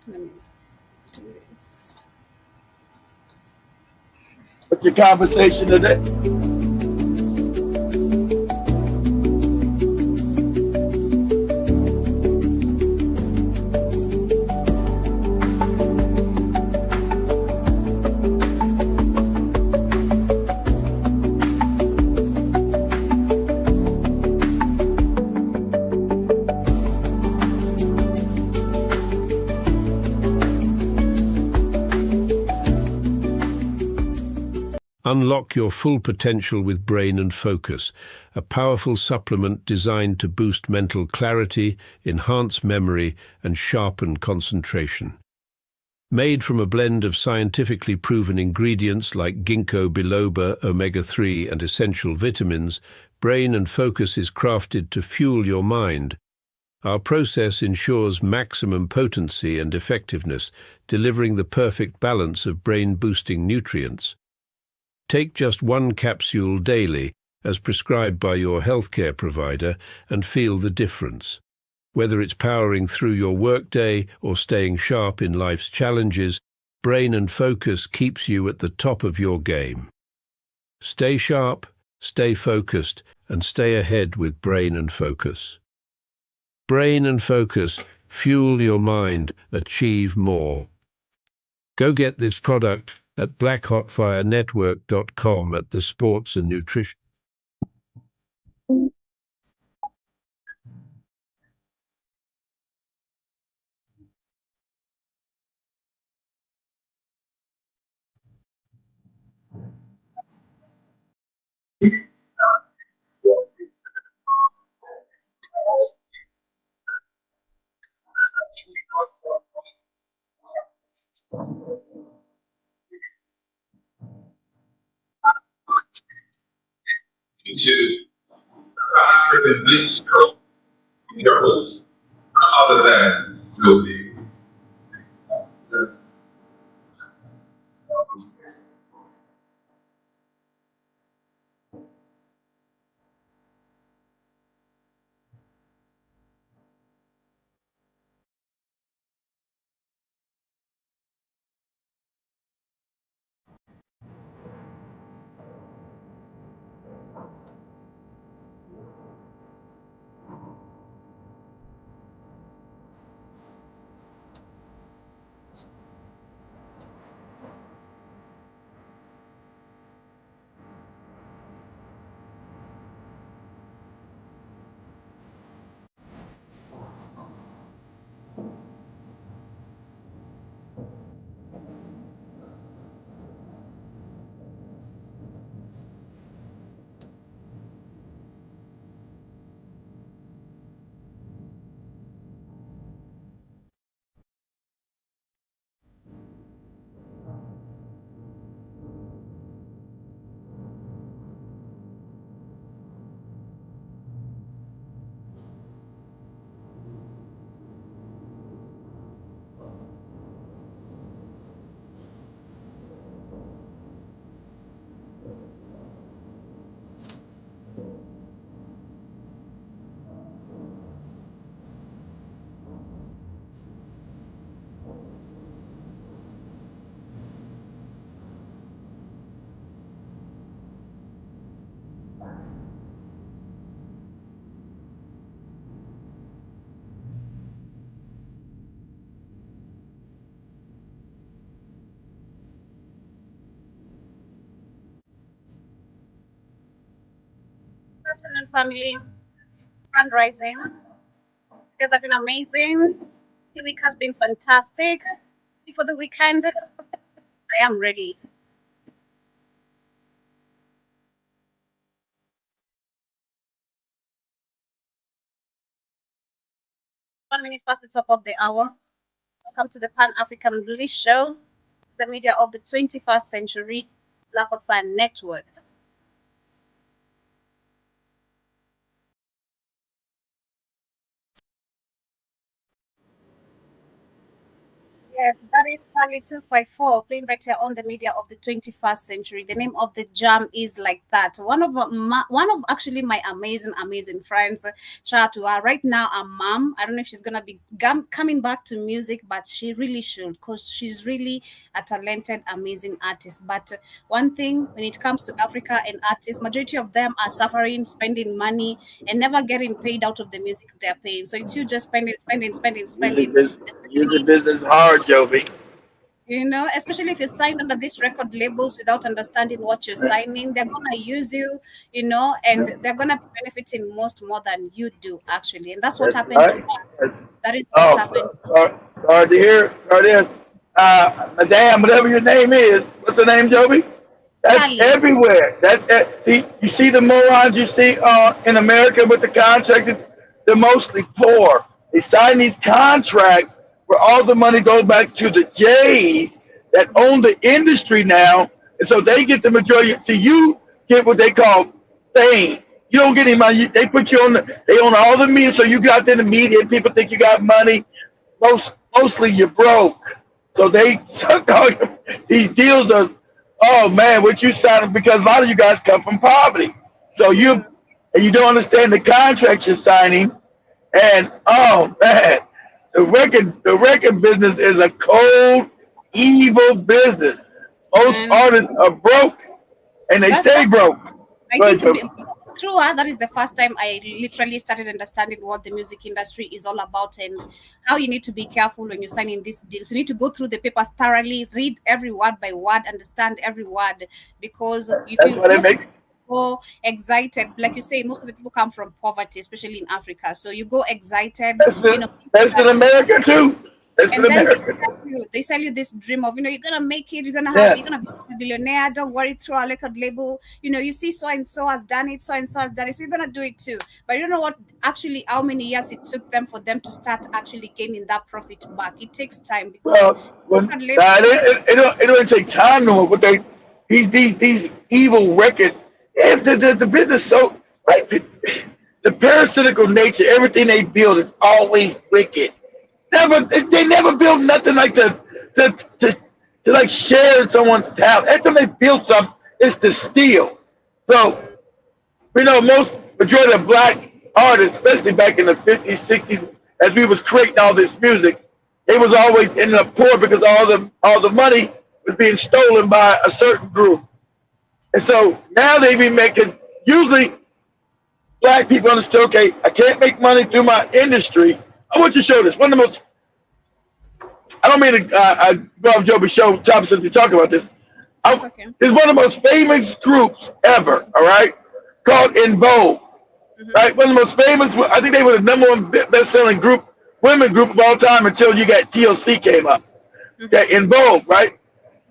Let me do this. What's your conversation today? Unlock your full potential with Brain and Focus, a powerful supplement designed to boost mental clarity, enhance memory, and sharpen concentration. Made from a blend of scientifically proven ingredients like ginkgo biloba, omega-3, and essential vitamins, Brain and Focus is crafted to fuel your mind. Our process ensures maximum potency and effectiveness, delivering the perfect balance of brain-boosting nutrients. Take just one capsule daily, as prescribed by your healthcare provider, and feel the difference. Whether it's powering through your workday or staying sharp in life's challenges, Brain and Focus keeps you at the top of your game. Stay sharp, stay focused, and stay ahead with Brain and Focus. Brain and Focus, fuel your mind, achieve more. Go get this product at blackhotfirenetwork.com at the Sports and Nutrition. To African bistro heroes other than movie. Good afternoon, family. Grand rising. You guys have been amazing. The week has been fantastic. Before the weekend, I am ready. 1 minute past the top of the hour. Welcome to the Pan African Bliss Show, the media of the 21st century, Black Fire Network. Yes, that is Stanley 254, playing right here on the media of the 21st century. The name of the jam is like that. One of actually my amazing friends. Shout out to her. Right now, a mom. I don't know if she's gonna be coming back to music, but she really should, because she's really a talented, amazing artist. But one thing when it comes to Africa and artists, majority of them are suffering, spending money, and never getting paid out of the music they're paying. So it's you just Music spending, business, music especially business hard, Joby. especially if you sign under these record labels without understanding what you're signing, they're gonna use you, and they're gonna be benefiting most more than you do actually. And that's what That's happened to right. her. That's- That is what oh, happened. sorry to hear. Sorry to hear. Madame, whatever your name is, what's the name, Joby? That's Sally. everywhere. That's it. See, you see the morons you see in America with the contracts. They're mostly poor. They sign these contracts where all the money goes back to the Jays that own the industry now, and so they get the majority. See, you get what they call fame. You don't get any money. They put you on. They own all the media, so you got in the media. And people think you got money. Mostly you're broke. So they suck all these deals are. Oh man, what you signing? Because a lot of you guys come from poverty. So True. you don't understand the contracts you're signing. And oh man, the record business is a cold, evil business. Most And artists are broke, and they that's stay broke. I Go ahead, think Joe. through her, that is the first time I literally started understanding what the music industry is all about, and how you need to be careful when you're signing these deals. You need to go through the papers thoroughly, read every word by word, understand every word, because if That's you why they most of make. the go excited, like you say, most of the people come from poverty, especially in Africa. So you go excited, thinking That's in that America too. That's in and then America. they sell you this dream of, you're gonna make it, Yes. you're gonna be a billionaire, don't worry, through our record label, you see so and so has done it, so and so has done it, so you're gonna do it too. But you don't know what actually how many years it took them for them to start actually gaining that profit back. It takes time because Well, record nah, labels. it don't take time no more. But these evil record, yeah, the business so like the parasitical nature. Everything they build is always wicked. They never build nothing like to, to, to like share someone's talent. Every time they build something, it's to steal. So Mm, we know most majority of black artists, especially back in the 50s, 60s, as we was creating all this music, they was always ending up poor because all the money was being stolen by a certain group. And so now they be making usually black people understood, okay, I can't make money through my industry. I want you to show this. One of the most I don't mean to go off Joe show topics as we talk about this. it's okay. It's one of the most famous groups ever, all right? Called In Vogue. Mm-hmm, Right? One of the most famous. I think they were the number one best-selling women group of all time until you got TLC came up. mm-hmm, Okay, In Vogue, right?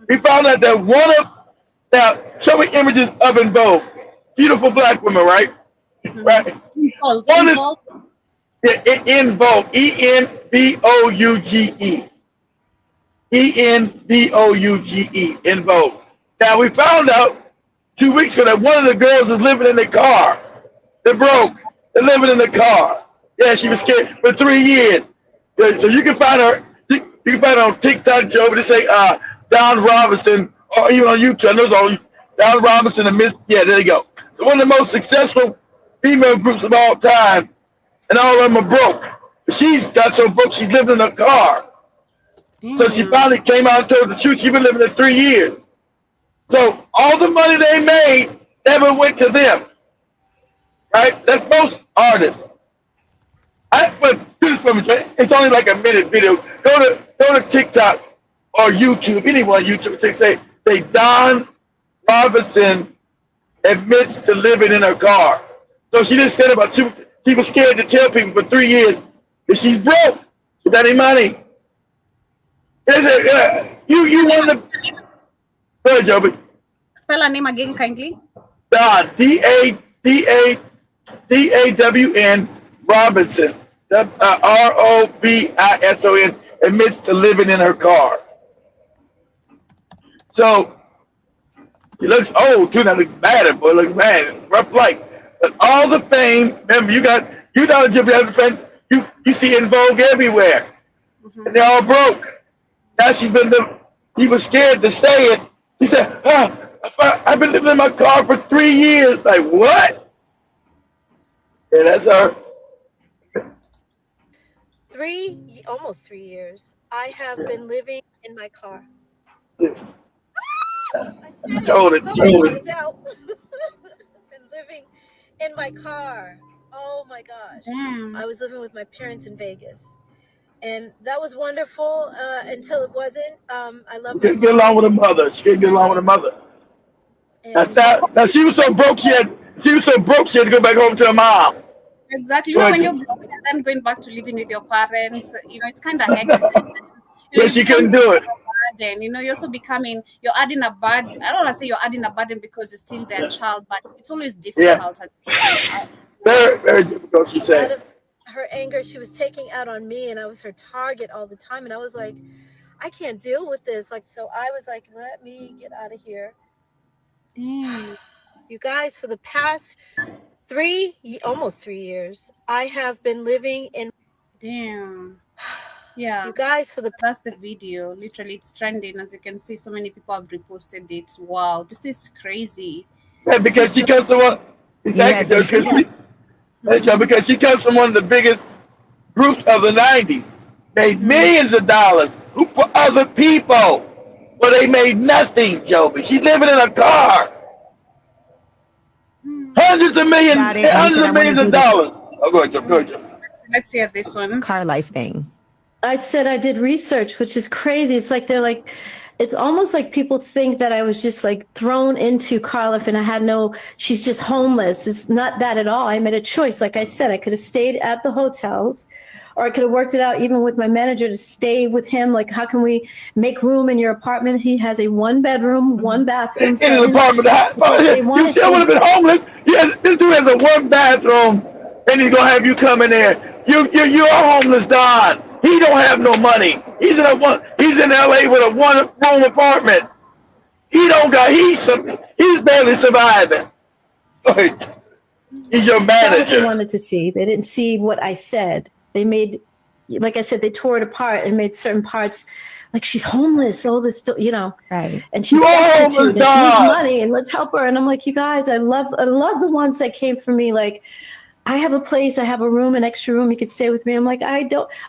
We mm-hmm, found out that one of now show me images of In Vogue, beautiful black women, right? mm-hmm. Right. Involved, One is involved. In Vogue, ENVOUGE, In Vogue. Now we found out 2 weeks ago that one of the girls is living in the car. They're broke. They're living in the car. Yeah, she was Wow. scared for 3 years. So you can find her. You can find her on TikTok, Joe. But they say Don Robinson, or even on YouTube. I know it's on Don Robinson and Miss. Yeah, there you go. So one of the most successful female groups of all time, and all of them are broke. She's got so broke she's living in a car. So she Mm, finally came out and told the truth. She's been living there 3 years. So all the money they made never went to them. Right? That's most artists. But do this for me. It's only like a minute video. Go to TikTok or YouTube. Anyone YouTube say Don Robinson admits to living in her car. So she just said about two. She was scared to tell people for 3 years that she's broke. Without any money. You spell want her to go ahead, Joby. spell her name again kindly. Don DAWN Robinson ROBISON admits to living in her car. So he looks old too. That looks bad, boy. Looks bad. Rough life. But all the fame. Remember, you know Jimmy have friends. You see In Vogue everywhere, and Mm-hmm. they're all broke. Now she was scared to say it. She said, I've been living in my car for 3 years. Like, what? Yeah, that's her. Almost 3 years. I have Yeah. been living in my car. Yeah. I said it. Told it, Nobody told cut it. it out. Been living in my car. Oh my gosh. Damn. I was living with my parents in Vegas. And that was wonderful until it wasn't. I She love my couldn't get along mom. with her mother. She couldn't get along with her mother. Now, And Of course, now she was so broke she was so broke she had to go back home to her mom. exactly. You know, But, when you're growing and then going back to living with your parents, it's kind of hectic. but You she become couldn't do it. a burden. You're also you're adding a burden. I don't want to say you're adding a burden because you're still their child, but it's always Yeah, difficult. I- very, very difficult, she out said. of her anger, she was taking out on me, and I was her target all the time. And I was like, I can't deal with this. Like, so I was like, let me get out of here. Damn, You guys, for the past almost 3 years, I have been living in. damn. Yeah, You guys, for the that's the video. Literally, it's trending. As you can see, so many people have reposted it. Wow, this is crazy. Yeah, This because is she so. comes from one, Yeah, exactly, they Joe, because did. Mhm. because she comes from one of the biggest groups of the 90s. Made Mhm. millions of dollars for other people. But they made nothing, Joby. She's living in a car. Mhm. Got it. And you Hundreds said I of want to millions of do this dollars. Oh, go ahead, Joe. Go Mhm. ahead, Joe. Let's hear this one. car life thing. I said I did research, which is crazy. It's like they're like, it's almost like people think that I was just like thrown into Carliff and I had no, she's just homeless. It's not that at all. I made a choice. Like I said, I could have stayed at the hotels or I could have worked it out even with my manager to stay with him. Like, how can we make room in your apartment? He has a 1 bedroom, 1 bathroom. In So I his didn't, apartment. it's like they You wanted, still would have been homeless. Yes, this dude has a one bathroom, and he's gonna have you come in there. You're a homeless Don. He don't have no money. He's in L.A. with a one room apartment. He don't got. He's barely surviving. He's your saw what they manager. wanted to see. They didn't see what I said. They made, like I said, they tore it apart and made certain parts like she's homeless, all this, Right. and she's You are homeless, destitute and she needs Don. money and let's help her. And I'm like, you guys, I love the ones that came for me. Like, I have a place, I have a room, an extra room. You could stay with me. I'm like,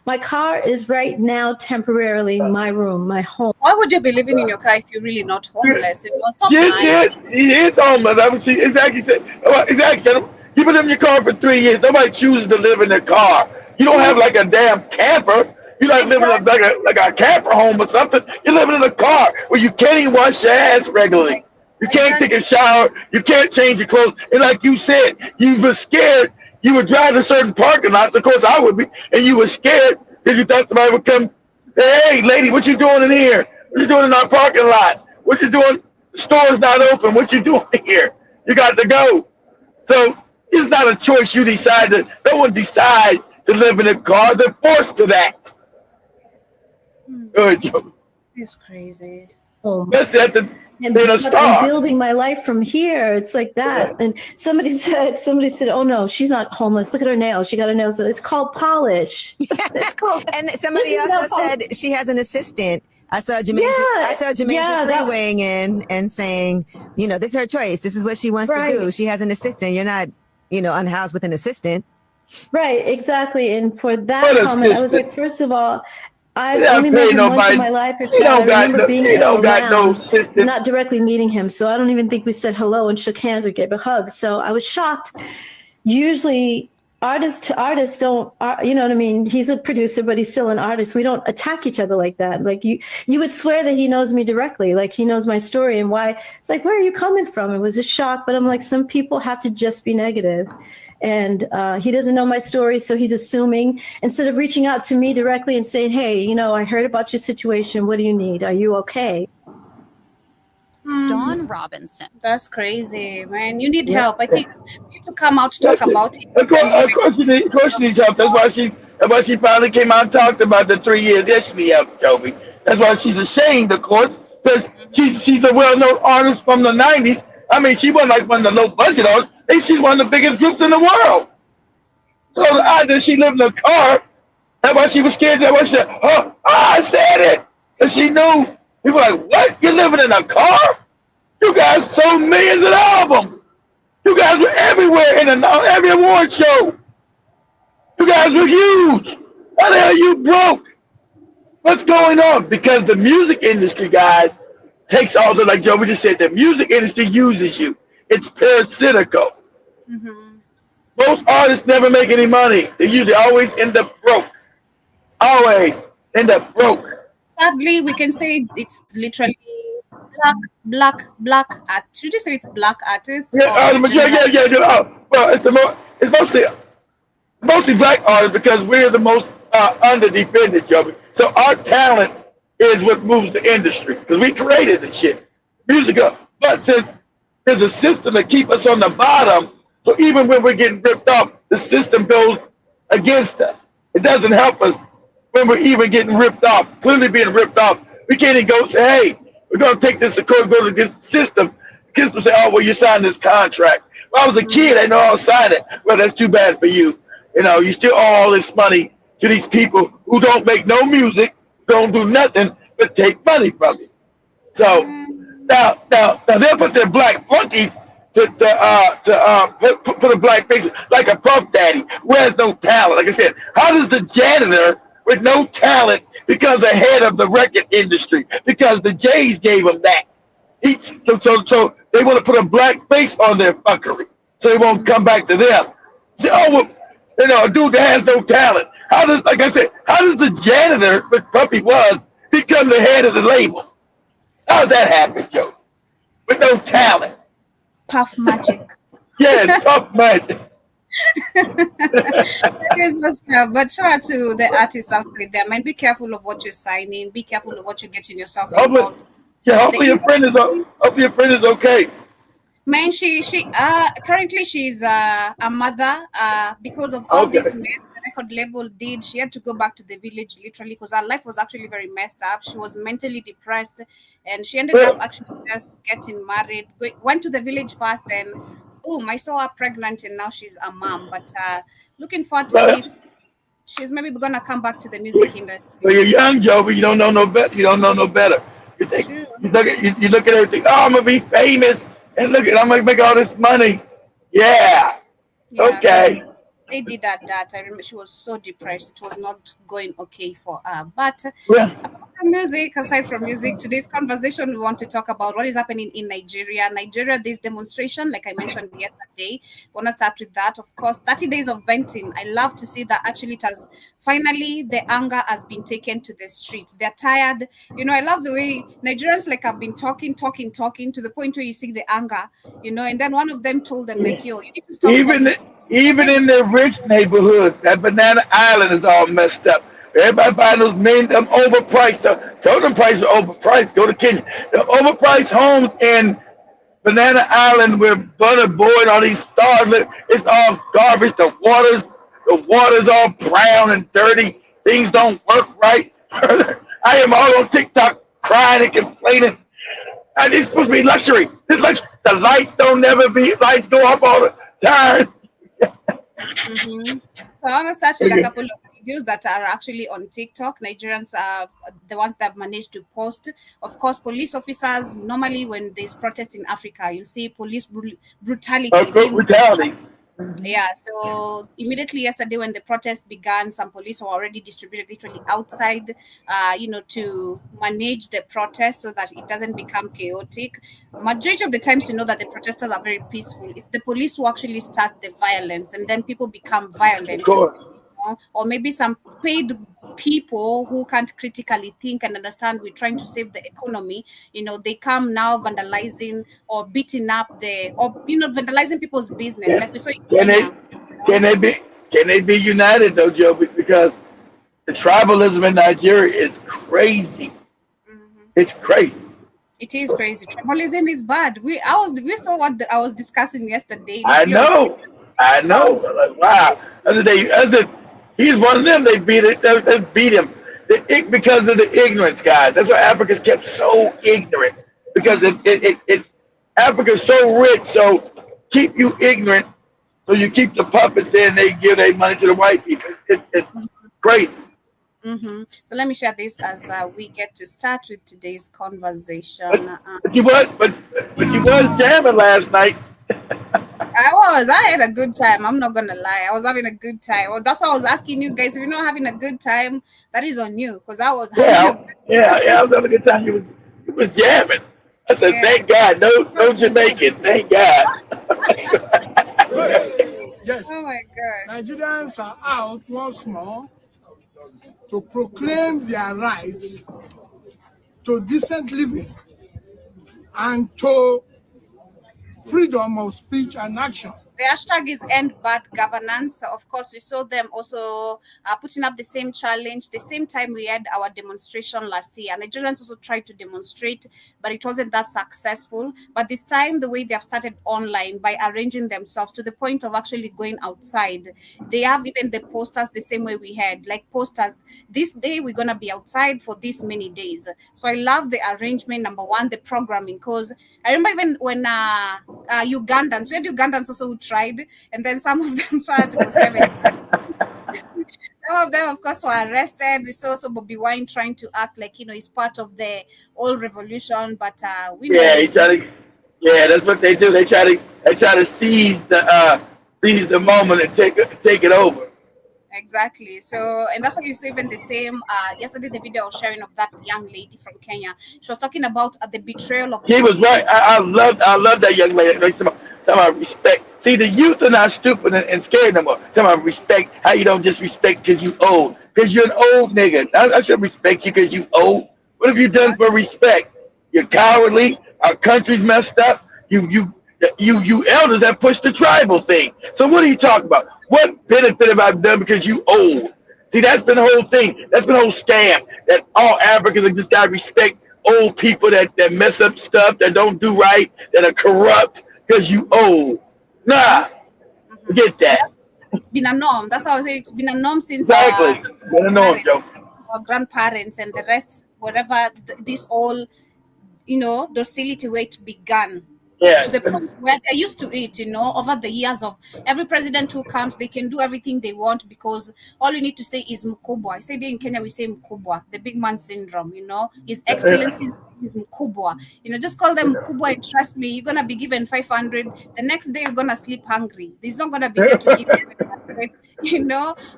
my car is right now temporarily my room, my home. Why would you be living in your car if you're really not homeless? Stop Yes, lying. yes, he is homeless. I was exactly said. Exactly. You've been living in your car for 3 years. Nobody chooses to live in their car. You don't have like a damn camper. You're not living in Exactly. like a camper home or something. You're living in a car where you can't even wash your ass regularly. You can't take Exactly. a shower. You can't change your clothes. And like you said, you were scared. You would drive to certain parking lots. Of course, I would be. And you were scared because you thought somebody would come. Hey, lady, what you doing in here? What you doing in our parking lot? What you doing? The store's not open. What you doing here? You got to go. So it's not a choice you decide to. No one decides to live in a car. They're forced to that. Good, Joe. It's crazy. Home. Especially after being And a but I'm star. building my life from here. It's like that. And somebody said, "Oh no, she's not homeless. Look at her nails. She got her nails. It's called polish. It's called And this somebody is also not polish." said she has an assistant. I Yeah, saw Jermaine yeah, Dupri weighing in and saying, this is her choice. This is what she wants to do. right, She has an assistant. You're not, unhoused with an assistant. right, exactly. And for What that a comment, I was sister. like, first of all, She I've don't only met pay him once in nobody. my life, if She that. I don't got remember no. being She don't got no around, but sister. not directly meeting him. So I don't even think we said hello and shook hands or gave a hug. So I was shocked. Usually artists to artists don't, you know what I mean? He's a producer, but he's still an artist. We don't attack each other like that. Like you would swear that he knows me directly. Like he knows my story and why. It's like, where are you coming from? It was a shock, but I'm like, some people have to just be negative. And he doesn't know my story, so he's assuming instead of reaching out to me directly and saying, hey, I heard about your situation. What do you need? Are you okay? Hmm. Dawn Robinson. That's crazy, man. You need Yeah. help. I think you need to come out to talk That's it. about it and leave it. Of course she needs help. That's why she finally came out and talked about the 3 years. Yes, she needs help, Joby. That's why she's ashamed, of course, because she's a well-known artist from the 90s. I mean, she wasn't like one of the low-budget artists. She's one of the biggest groups in the world. So the idea she lived in a car, that's why she was scared. That's why she said, oh, I said it. And she knew. People were like, what? You're living in a car? You guys sold millions of albums. You guys were everywhere in every award show. You guys were huge. How the hell you broke? What's going on? Because the music industry, guys, takes all the, like Joe just said, the music industry uses you. It's parasitical. Mm-hmm. Most artists never make any money. They usually always end up broke. Always end up broke. Sadly, we can say it's literally black art. Should you say it's black artists Yeah, or yeah, general? yeah, yeah. Well, it's mostly black artists because we're the most underdefended, Joey. So our talent is what moves the industry because we created the shit, music. But since there's a system that keep us on the bottom, so even when we're getting ripped off, the system goes against us. It doesn't help us when we're even getting ripped off. Clearly being ripped off, we can't even go say, "Hey, we're going to take this to court, go to this system." Kids will say, "Oh, well, you signed this contract." When I was a kid, I know I'll sign it. Well, that's too bad for you. You know, you still owe all this money to these people who don't make no music, don't do nothing but take money from you. So now they'll put their black flunkies to put a black face like a puff daddy who has no talent. Like I said, how does the janitor with no talent become the head of the record industry? Because the Jays gave him that. So they want to put a black face on their fuckery, so they won't come back to them. Say, oh, well, a dude that has no talent. How does, like I said, how does the janitor, which Puffy was, become the head of the label? How did that happen, Joe? With no talent. Puff magic. Yeah, it's Puff magic. That is what's up. But shout out to the artists out there, man. Be careful of what you're signing. Be careful of what you're getting yourself Hopefully, involved. yeah, The hopefully industry, your friend is okay. man, she currently she's a mother. Because of all this Okay. mess the record label did, she had to go back to the village literally because her life was actually very messed up. She was mentally depressed, and she ended up Well, actually just getting married. Went to the village first, and boom, I saw her pregnant, and now she's a mom. But looking forward to see well, if she's maybe gonna come back to the music industry. well, you're young, Joe, but you don't know no better. You don't know no better. You think True. you look at everything. Oh, I'm gonna be famous, and I'm gonna make all this money. Yeah. Yeah, because Okay. they did that. I remember she was so depressed. It was not going okay for her. But Well, apart from music, aside from music, today's conversation we want to talk about what is happening in Nigeria. Nigeria, this demonstration, like I mentioned yesterday, want to start with that. Of course, 30 days of venting. I love to see that actually it has finally the anger has been taken to the streets. They're tired. I love the way Nigerians like have been talking to the point where you see the anger, and then one of them told them like, yo, you need to stop even talking. even in the rich neighborhoods, that Banana Island is all messed up. Everybody buying those them overpriced. Told them prices are overpriced. Go to Kenya. The overpriced homes in Banana Island with butter board, all these stars. It's all garbage. The water's all brown and dirty. Things don't work right. I am all on TikTok crying and complaining. And it's supposed to be luxury. The lights don't never be lights go up all the time. Mm-hmm. So I want to start with a Okay. couple of videos that are actually on TikTok. Nigerians are the ones that have managed to post. Of course, police officers, normally when there's protest in Africa, you'll see police brutality being. Brutality. Yeah, so immediately yesterday when the protest began, some police were already distributed literally outside, to manage the protest so that it doesn't become chaotic. Majority of the times, you know that the protesters are very peaceful. It's the police who actually start the violence, and then people become Of violent. course. Or maybe some paid people who can't critically think and understand we're trying to save the economy, they come now vandalizing or beating up vandalizing people's business like Can, we saw in can they Kenya. can they be united though, Joe? Because the tribalism in Nigeria is crazy. Mhm. It's crazy. It is crazy. Tribalism is bad. We saw what I was discussing yesterday. I Literally, I was know. I so know. Like, wow. it's As if he's one of them. They beat it. They beat him. Because of the ignorance, guys. That's why Africa's kept so ignorant. Because Africa's so rich, so keep you ignorant. So you keep the puppets in. They give their money to the white people. It's crazy. So let me share this as we get to start with today's But, conversation. but you was jamming last night. I had a good time. I'm not gonna lie. I was having a good time. Well, that's why I was asking you guys. If you're not having a good time, that is on you, because I was having a Yeah, good yeah. I was having a good time. You was jamming. I said, yeah. thank God, no Jamaican. Thank God. Yes, Oh my god. Nigerians are out once more to proclaim their right to decent living and to freedom of speech and action. The hashtag is end bad governance. Of course, we saw them also putting up the same challenge. The same time we had our demonstration last year. Nigerians also tried to demonstrate, but it wasn't that successful. But this time, the way they have started online by arranging themselves to the point of actually going outside. They have even the posters the same way we had, like posters. This day we're gonna be outside for this many days. So I love the arrangement. Number one, the programming, because I remember even when Ugandans, we had Ugandans also who tried, and then some of them tried for 7. Some of them, of course, were arrested. We saw also Bobby Wine trying to act like he's part of the old revolution, but we Yeah, know he try he's to. Yeah, that's what they do. They try to seize the moment and take it over. exactly. So, and that's why you saw even the same. Yesterday, the video I was sharing of that young lady from Kenya. She was talking about the betrayal of She this was right. business. I love that young lady. Like, talking about respect. See, the youth are not stupid and scared no more. Talking about respect. How you don't just respect because you old. Because you're an old nigga. I should respect you because you old. What have you done Exactly. for respect? You're cowardly. Our country's messed up. You elders have pushed the tribal thing. So what are you talking about? What benefit have I done because you old? See, that's been the whole thing. That's been the whole scam. That all Africans have just got to respect old people that mess up stuff, that don't do right, that are corrupt because you old. Nah, forget And that. it's been a norm. That's how I say it's been a norm since our Exactly. Gonna know him, parents, Joe. our grandparents, and the rest, whatever this all docility weight began to Yeah. the point where they're used to it, over the years of every president who comes, they can do everything they want because all you need to say is Mkubwa. I said in Kenya, we say Mkubwa, the big man syndrome, His Excellency is Mkubwa. Just call them Mkubwa and trust me, you're going to be given 500. The next day, you're going to sleep hungry. He's not going to be there to give you 500.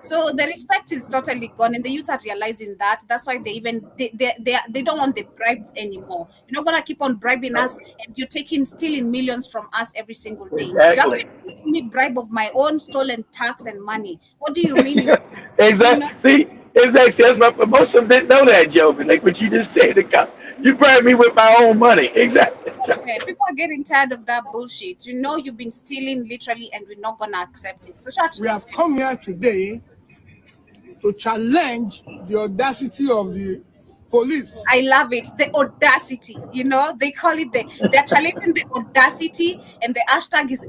So the respect is totally gone, and the youth are realizing that. That's why they don't want the bribes anymore. You're not gonna keep on bribing us, and you're stealing millions from us every single day. You Exactly. actually giving me bribe of my own stolen tax and money. What do you mean? You know, Exactly. See, exactly. That's most of them didn't know that, Joe. But like what you just said, you bribed me with my own money. Exactly. yeah, people are getting tired of that bullshit. You've been stealing literally, and we're not gonna accept it. So shut. We have come here today to challenge the audacity of the police. I love it. The audacity, they call it they're challenging the audacity, and the hashtag is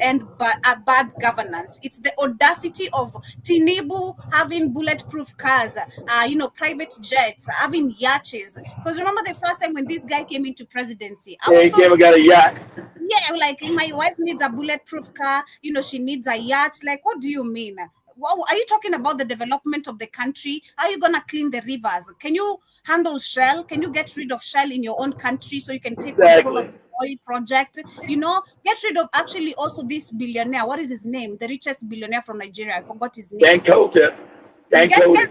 bad governance. It's the audacity of Tinubu having bulletproof cars, private jets, having yachts. Because remember the first time when this guy came into presidency, I Yeah, was he so came and got a yacht. yeah, like my wife needs a bulletproof car, she needs a yacht. Like, what do you mean? Well, are you talking about the development of the country? Are you gonna clean the rivers? Can you handle Shell? Can you get rid of Shell in your own country so you can take control of Exactly. the oil project? Get rid of actually also this billionaire. What is his name? The richest billionaire from Nigeria. I forgot his name. Dan Coulter. Dan Get Coulter.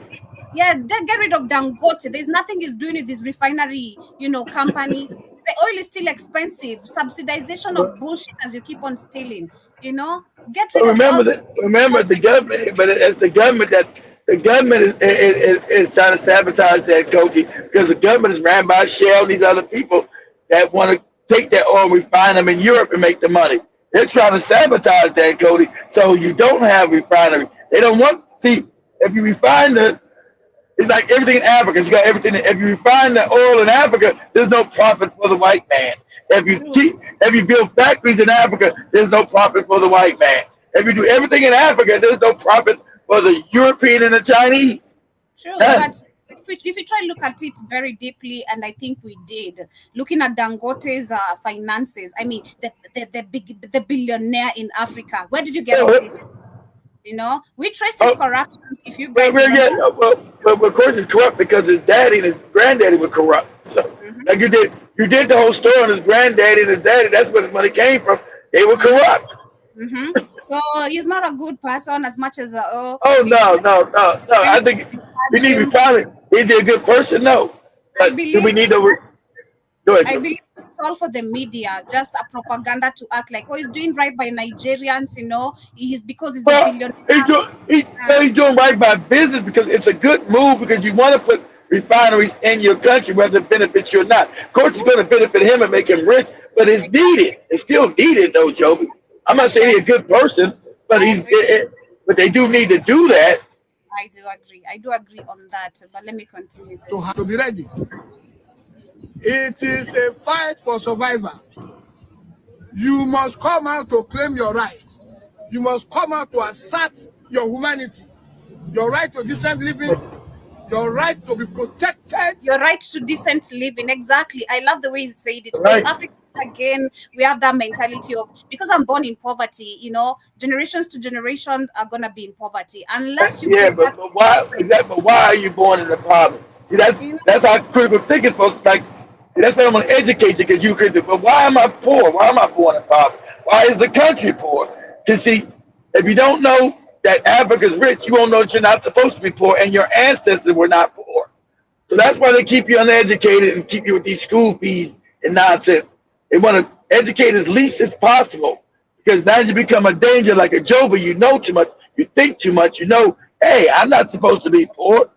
yeah, get rid of Dangote. There's nothing he's doing with this refinery, company. The oil is still expensive. Subsidization of bullshit as you keep on stealing. Get But rid of all. remember the government. But it's the government is trying to sabotage that Kogi because the government is ran by Shell and these other people that want to take that oil, refine them in Europe, and make the money. They're trying to sabotage that Cody, so you don't have refinery. They don't want see if you refine it's like everything in Africa. You got everything. If you refine the oil in Africa, there's no profit for the white man. True, If you build factories in Africa, there's no profit for the white man. If you do everything in Africa, there's no profit for the European and the Chinese. true. None. But if we try to look at it very deeply, and I think we did, looking at Dangote's finances, I mean, the billionaire in Africa, where did you get all So, this? We traced his corruption. If you guys well, of course it's corrupt because his daddy and his granddaddy were corrupt. So, like you did the whole story on his granddaddy and his daddy. That's where his money came from. They were corrupt. So he's not a good person as much as Oh no. I think we need to be proud of him. Is he a good person? No. I But do believe we need to? Go I ahead. believe it's all for the media, just a propaganda to act like, oh, he's doing right by Nigerians, he's because he's the Well, billionaire. he's doing right by business because it's a good move because you want to put refineries in your country, whether it benefits you or not. Of course, it's going to benefit him and make him rich, but it's needed. It's still needed, though, Joby. I'm not That's saying right. he's a good person, but I agree. but they do need to do that. I do agree. I do agree on that. But let me continue. To be ready. It is a fight for survival. You must come out to claim your rights. You must come out to assert your humanity, your right to decent living, your right to be protected. Your right to decent living. Exactly. I love the way you said it. Because Right. Africa, again, we have that mentality of, because I'm born in poverty, generations to generation are going to be in poverty. Unless you Yeah, get that. but why exactly? But why are you born in the poverty? See, that's how critical thinking is supposed to like. See, that's why I'm going to educate you because you critical. But why am I poor? Why am I born in poverty? Why is the country poor? Because see, if you don't know that Africa's rich, you won't know that you're not supposed to be poor, and your ancestors were not poor. So that's why they keep you uneducated and keep you with these school fees and nonsense. They want to educate as least as possible because now you become a danger like a Joker. You know too much. You think too much. You know, hey, I'm not supposed to be poor.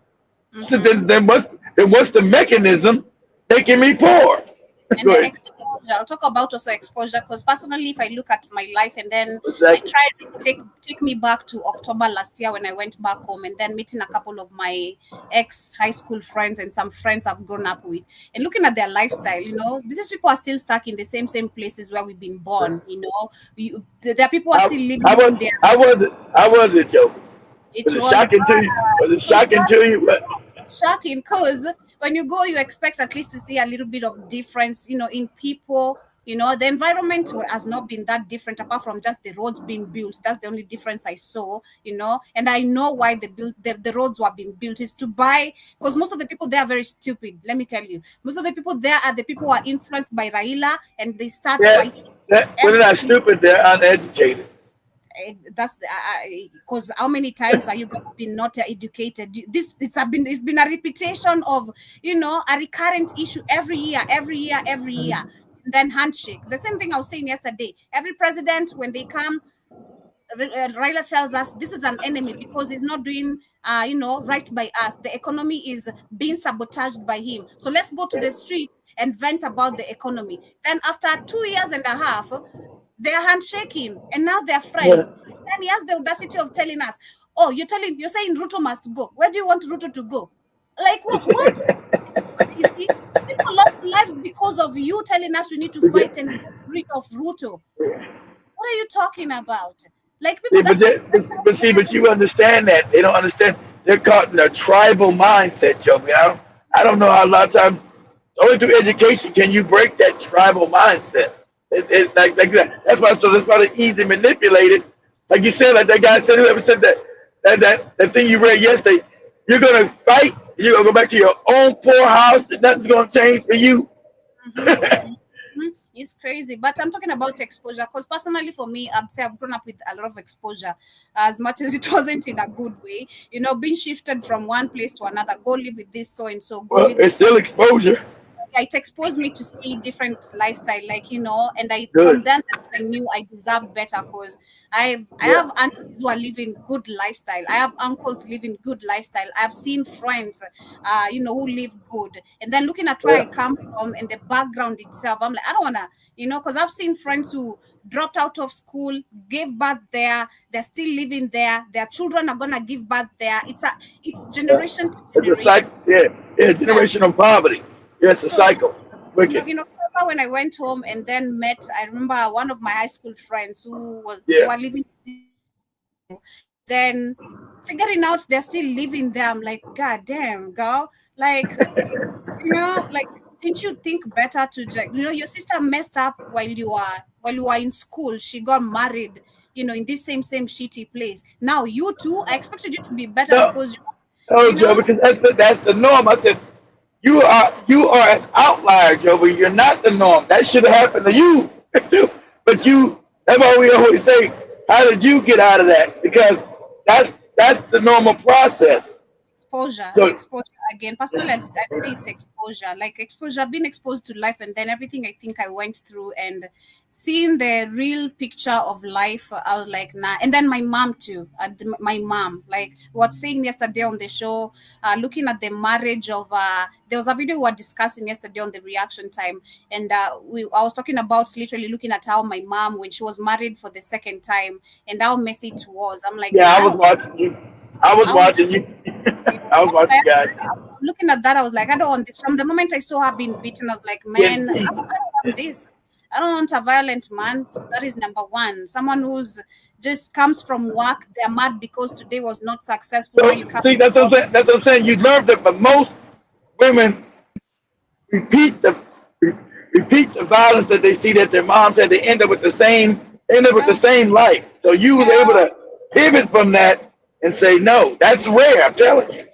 So then what's the mechanism making me poor? And Go then ahead. exposure. I'll talk about also exposure because personally, if I look at my life and then I Exactly. try to take me back to October last year when I went back home and then meeting a couple of my ex high school friends and some friends I've grown up with and looking at their lifestyle, these people are still stuck in the same places where we've been born. There are people who are How, still living how was in their. how was it? How was it, Joker? It Was it was shocking to you? bad. Was it It was shocking to you? shocking because when you go, you expect at least to see a little bit of difference, in people. The environment has not been that different apart from just the roads being built. That's the only difference I saw, and I know why the roads were being built is to buy, because most of the people there are very stupid. Let me tell you, most of the people there are the people who are influenced by Raila and they start Yeah, fighting when they're not everything. stupid, they're uneducated. That's because how many times are you going to be not educated? It's been a repetition of a recurrent issue every year. And then handshake, the same thing I was saying yesterday. Every president, when they come, Raila tells us this is an enemy because he's not doing right by us. The economy is being sabotaged by him, so let's go to the street and vent about the economy. Then after 2 years and a half, they're handshaking and now they're Yeah. friends. Then he has the audacity of telling us, oh, you're saying Ruto must go. Where do you want Ruto to go? Like what? You see, people lost lives because of you telling us we need to fight and get rid of Ruto. What are you talking about? Like people, See, but, that's why. but you understand that they don't understand. They're caught in a tribal mindset, Joe. I don't know how a lot of times only through education can you break that tribal mindset. It's like that. That's why they're easy manipulated. Like you said, like that guy said, whoever said that thing you read yesterday, you're gonna fight. You're gonna go back to your own poor house, and nothing's gonna change for you. Mhm. It's crazy, but I'm talking about exposure because personally, for me, I'd say I've grown up with a lot of exposure, as much as it wasn't in a good way. Being shifted from one place to another. Go live with this so and so. Go Well, live with it's so. still exposure. It exposed me to see different lifestyle, and I from Good. then I knew I deserved better because I Yeah. have aunties who are living good lifestyle. I have uncles living good lifestyle. I've seen friends, who live good. And then looking at where I Yeah. come from and the background itself, I'm like, I don't wanna, because I've seen friends who dropped out of school, gave birth there, they're still living there. Their children are gonna give birth there. It's Yeah. generation to It's a generation. cycle. Yeah. Yeah. Yeah. Generational poverty. Yeah. It's a So cycle. Wicked. remember when I went home and then met, I remember one of my high school friends they Yeah. were living, then figuring out they're still living there. I'm like, God damn, girl. Like, like, didn't you think better to your sister messed up while you were in school. She got married. in this same shitty place. Now you two, I expected you to be better No, because no, you Joe, know. because that's the norm. I said you are an outlier, Joe, but you're not the norm. That should have happened to you too. But that's why we always say, how did you get out of that? Because that's the normal process. So Exposure again. Personally, I'd say it's exposure, like exposure, being exposed to life, and then everything I think I went through, and seeing the real picture of life. I was like, nah. And then my mom too. My mom, like what saying yesterday on the show, looking at the marriage of. There was a video we were discussing yesterday on the reaction time, and I was talking about literally looking at how my mom, when she was married for the second time, and how messy it was. I'm like, yeah, nah, I I was don't. watching you. I was I was watching you. yeah, I was watching you guys. looking at that, I was like, I don't want this. From the moment I saw her being beaten, I was like, Getting man, I beat. don't want this. I don't want a violent man. That is number one. Someone who's just comes from work, they're mad because today was not successful. Now So you come see, that's what I'm to saying. That's what I'm saying. You learned it, but most women repeat the repeat the violence that they see that their moms had. They end up with the well, same life. So you was able hell. to pivot from that and say no. That's rare. I'm telling you.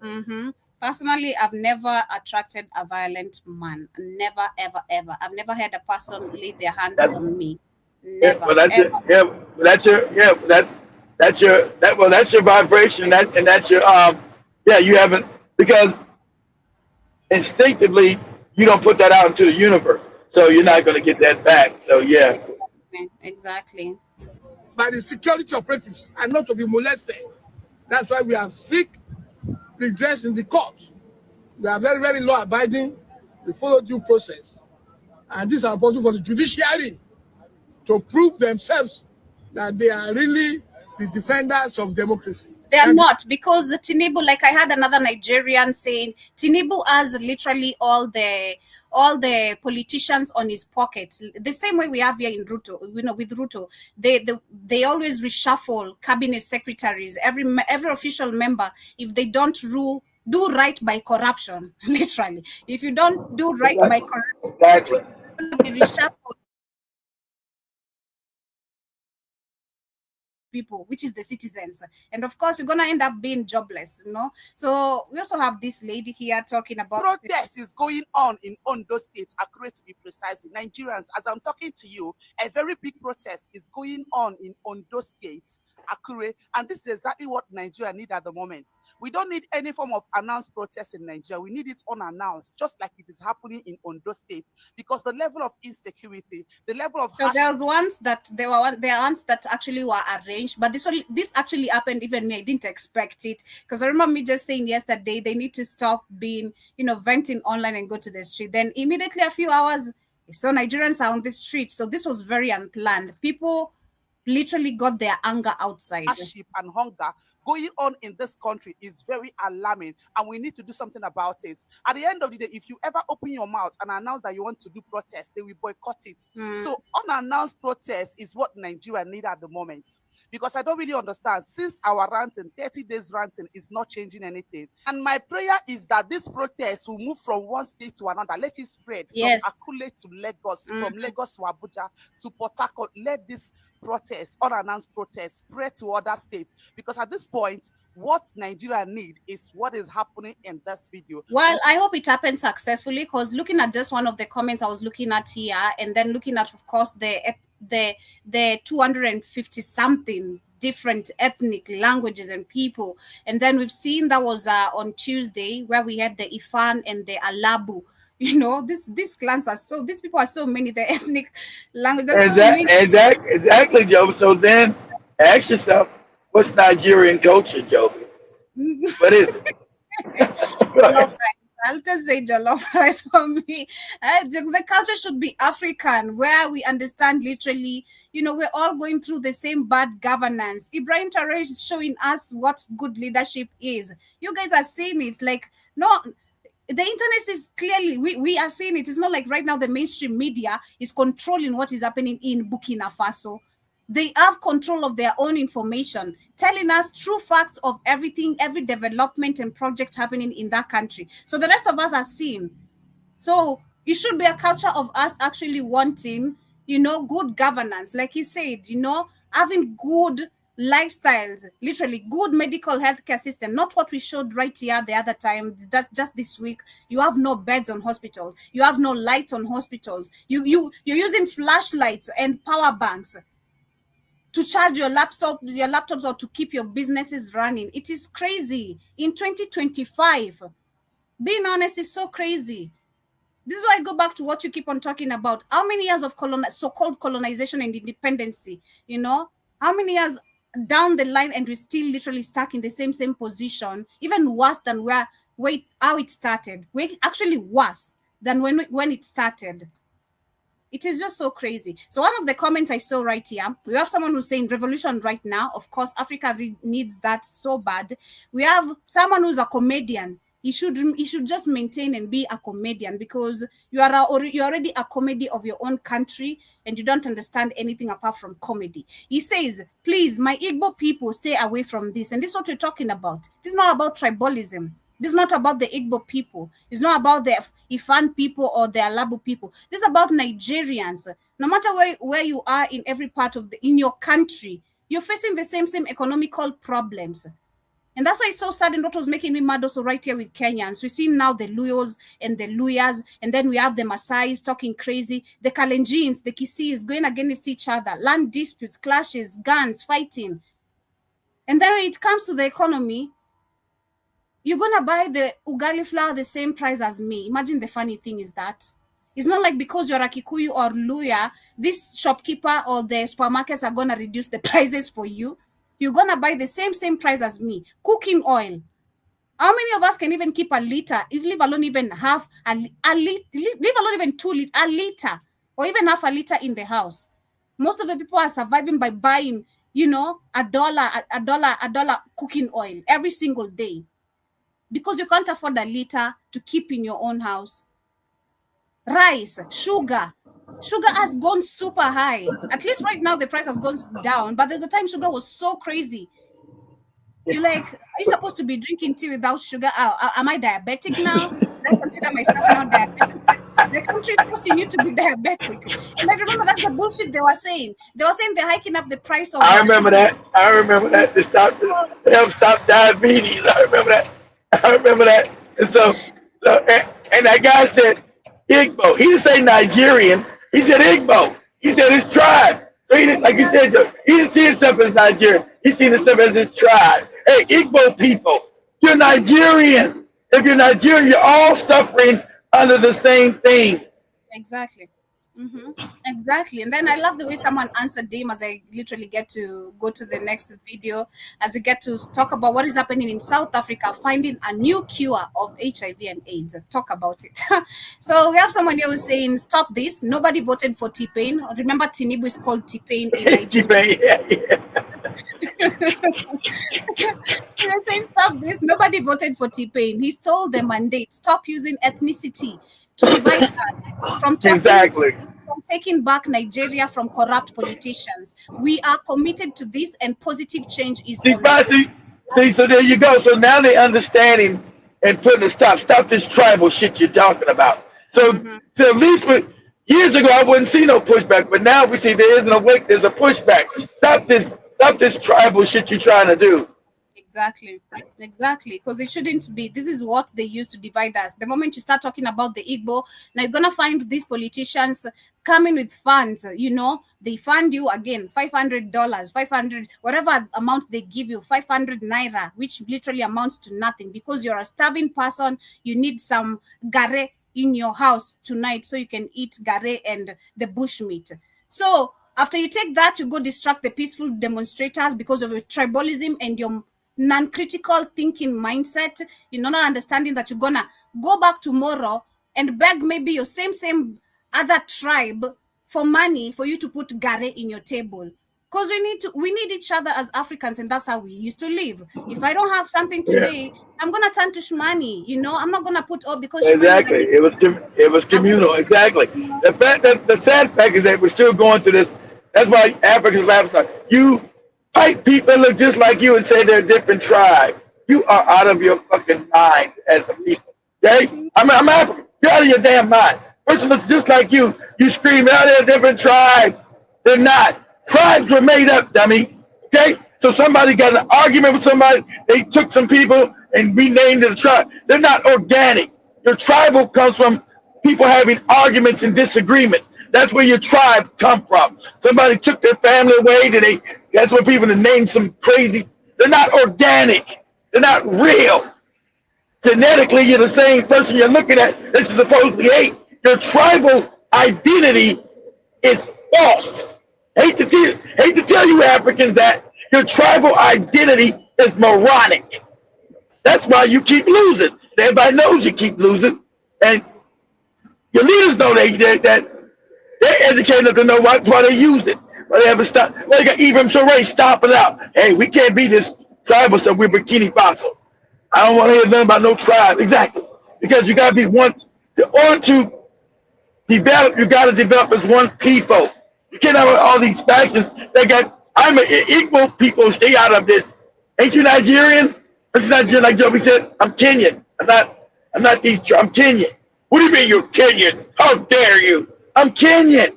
Mm-hmm. Personally, I've never attracted a violent man. Never, ever, ever. I've never had a person lay their hands That's on me. yeah, Never, well, that's ever. your yeah, that's your yeah, that's your vibration. That's your yeah. You haven't because instinctively you don't put that out into the universe, so you're Yeah, not going to get that back. So yeah, exactly. Exactly. by the security operatives and not to be molested. That's why we have seek redress in the court. We are very, very law abiding. We follow due process. And this is important for the judiciary to prove themselves that they are really the defenders of democracy. They are Thank you. not, because Tinubu, like I had another Nigerian saying, Tinubu has literally all the politicians on his pockets. The same way we have here in Ruto, with Ruto, they always reshuffle cabinet secretaries, every official member, if they don't do right by corruption, literally. If you don't do right by corruption, exactly. you're gonna be reshuffled people, which is the citizens. And of course, you're going to end up being jobless. So we also have this lady here talking about. Protest is going on in Ondo State, accurate to be precise. Nigerians, as I'm talking to you, a very big protest is going on in Ondo State, Akure, and this is exactly what Nigeria need at the moment. We don't need any form of announced protest in Nigeria. We need it unannounced, just like it is happening in Ondo State, because the level of insecurity, the level of So there was ones that there are ones that actually were arranged, but this actually happened. Even me, I didn't expect it, because I remember me just saying yesterday they need to stop being venting online and go to the street. Then immediately a few hours, so Nigerians are on the street. So this was very unplanned. People literally got their anger outside. hardship and hunger going on in this country is very alarming, and we need to do something about it. At the end of the day, if you ever open your mouth and announce that you want to do protest, they will boycott it. So unannounced protest is what Nigeria need at the moment, because I don't really understand, since our ranting, 30 days ranting is not changing anything. And my prayer is that this protest will move from one state to another. Let it spread Yes. from Akule to Lagos, from Lagos to Abuja to Port Harcourt. Let this protest, unannounced protest, spread to other states, because at this point, what Nigeria need is what is happening in this video. Well, I hope it happens successfully, because looking at just one of the comments I was looking at here, and then looking at, of course, the 250 something different ethnic languages and people, and then we've seen that was on Tuesday, where we had the Ifan and the Alabu. These clans are these people are so many, the ethnic language. There's so many. Exactly, Joe. So then ask yourself, what's Nigerian culture, Joe? What is it? Jollof rice. I'll just say jollof rice for me. The culture should be African, where we understand literally, we're all going through the same bad governance. Ibrahim Traore is showing us what good leadership is. You guys are seeing it. Like, no, the internet is clearly, we are seeing it. It's not like right now the mainstream media is controlling what is happening in Burkina Faso. They have control of their own information, telling us true facts of everything, every development and project happening in that country. So the rest of us are seeing. So it should be a culture of us actually wanting, good governance. Like he said, having good lifestyles, literally good medical healthcare system, not what we showed right here the other time. That's just this week. You have no beds on hospitals, you have no lights on hospitals, you're using flashlights and power banks to charge your laptops or to keep your businesses running. It is crazy in 2025. Being honest is so crazy. This is why I go back to what you keep on talking about. How many years of so-called colonization and independency, how many years down the line and we're still literally stuck in the same position, even worse than how it started. We're actually worse than when it started. It is just so crazy. So one of the comments I saw right here, we have someone who's saying revolution right now. Of course, Africa needs that so bad. We have someone who's a comedian. He should just maintain and be a comedian, because you're already a comedy of your own country and you don't understand anything apart from comedy. He says, please, my Igbo people, stay away from this. And this is what we're talking about. This is not about tribalism. This is not about the Igbo people. It's not about the Ifan people or the Alabu people. This is about Nigerians. No matter where you are in every part in your country, you're facing the same economical problems. And that's why it's so sad, and what was making me mad also right here with Kenyans. We see now the Luyos and the Luyas, and then we have the Maasais talking crazy, the Kalenjins, the Kisiis going against each other, land disputes, clashes, guns, fighting. And then when it comes to the economy, you're going to buy the ugali flour the same price as me. Imagine the funny thing is that. It's not like because you're a Kikuyu or Luya, this shopkeeper or the supermarkets are going to reduce the prices for you. You're going to buy the same price as me. Cooking oil. How many of us can even keep a liter, leave alone even half, leave alone even 2 liters, a liter, or even half a liter in the house? Most of the people are surviving by buying, a dollar cooking oil every single day, because you can't afford a liter to keep in your own house. Rice, sugar has gone super high. At least right now the price has gone down, but there's a time sugar was so crazy. You're like, are you supposed to be drinking tea without sugar? Am I diabetic now? Should I consider myself now diabetic? The country is forcing you to be diabetic. And I remember that's the bullshit they were saying. They were saying they're hiking up the price of I remember that. To help stop diabetes. I remember that. And so and that guy said Igbo. He didn't say Nigerian. He said Igbo. He said his tribe. So he didn't, like you said, he didn't see himself as Nigerian. He seen himself as his tribe. Hey, Igbo people, you're Nigerian. If you're Nigerian, you're all suffering under the same thing. Exactly. Mm-hmm. Exactly. And then I love the way someone answered him as I literally get to go to the next video, as we get to talk about what is happening in South Africa, finding a new cure of HIV and AIDS. Talk about it. So we have someone here who's saying, stop this. Nobody voted for T-Pain. Remember, Tinubu is called T-Pain in Nigeria. T-Pain, yeah. They're saying, stop this. Nobody voted for T-Pain. He stole the mandate. Stop using ethnicity to divide us from taking back Nigeria from corrupt politicians. We are committed to this, and positive change is See, so there you go. So now they're understanding and putting a stop this tribal shit you're talking about. So, so at least years ago I wouldn't see no pushback, but now we see there isn't a wake, there's a pushback. Stop this tribal shit you're trying to do. Exactly, because it shouldn't be. This is what they use to divide us. The moment you start talking about the Igbo, now you're gonna find these politicians coming with funds. They fund you again, $500, 500, whatever amount they give you, 500 naira, which literally amounts to nothing, because you're a starving person. You need some gare in your house tonight so you can eat gare and the bushmeat. So after you take that, you go distract the peaceful demonstrators because of your tribalism and your non-critical thinking mindset. You're not understanding that you're gonna go back tomorrow and beg maybe your same other tribe for money for you to put gare in your table. Because we need each other as Africans, and that's how we used to live. If I don't have something today, I'm gonna turn to Shmani. I'm not gonna put up because exactly. It was communal. Exactly. The sad fact is that we're still going through this. That's why Africans laugh. You white people look just like you and say they're a different tribe. You are out of your fucking mind as a people. Okay? I'm African. You're out of your damn mind. Person looks just like you. You scream out, they're a different tribe. They're not. Tribes were made up, dummy. Okay? So somebody got an argument with somebody, they took some people and renamed it a tribe. They're not organic. Your tribal comes from people having arguments and disagreements. That's where your tribe come from. Somebody took their family away, that's where people name some crazy. They're not organic. They're not real. Genetically, you're the same person you're looking at that you supposedly hate. Your tribal identity is false. Hate to tell you Africans that your tribal identity is moronic. That's why you keep losing. Everybody knows you keep losing, and your leaders know that they're educated enough to know why they use it. Why they haven't stopped. Why they got Ibram Traore stomping out. Hey, we can't be this tribal stuff. We're Burkina Faso. I don't want to hear nothing about no tribe. Exactly. Because you got to be one. In order to develop, you got to develop as one people. You can't have all these factions that got. I'm an equal people. Stay out of this. Ain't you Nigerian? Aren't you Nigerian? Like Joby said, I'm Kenyan. I'm not these. I'm Kenyan. What do you mean you're Kenyan? How dare you? I'm Kenyan.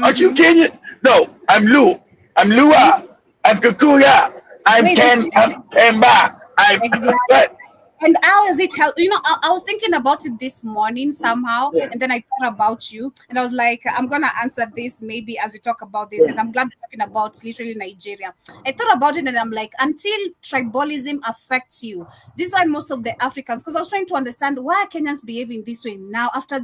Aren't you Kenyan? No, I'm Lu. I'm Lua. I'm Kikuya. I'm Pemba. I'm Exactly. And how is it help? You know, I was thinking about it this morning somehow, and then I thought about you, and I was like, I'm gonna answer this maybe as we talk about this, and I'm glad we're talking about literally Nigeria. I thought about it, and I'm like, until tribalism affects you, this is why most of the Africans, because I was trying to understand why are Kenyans behaving this way now after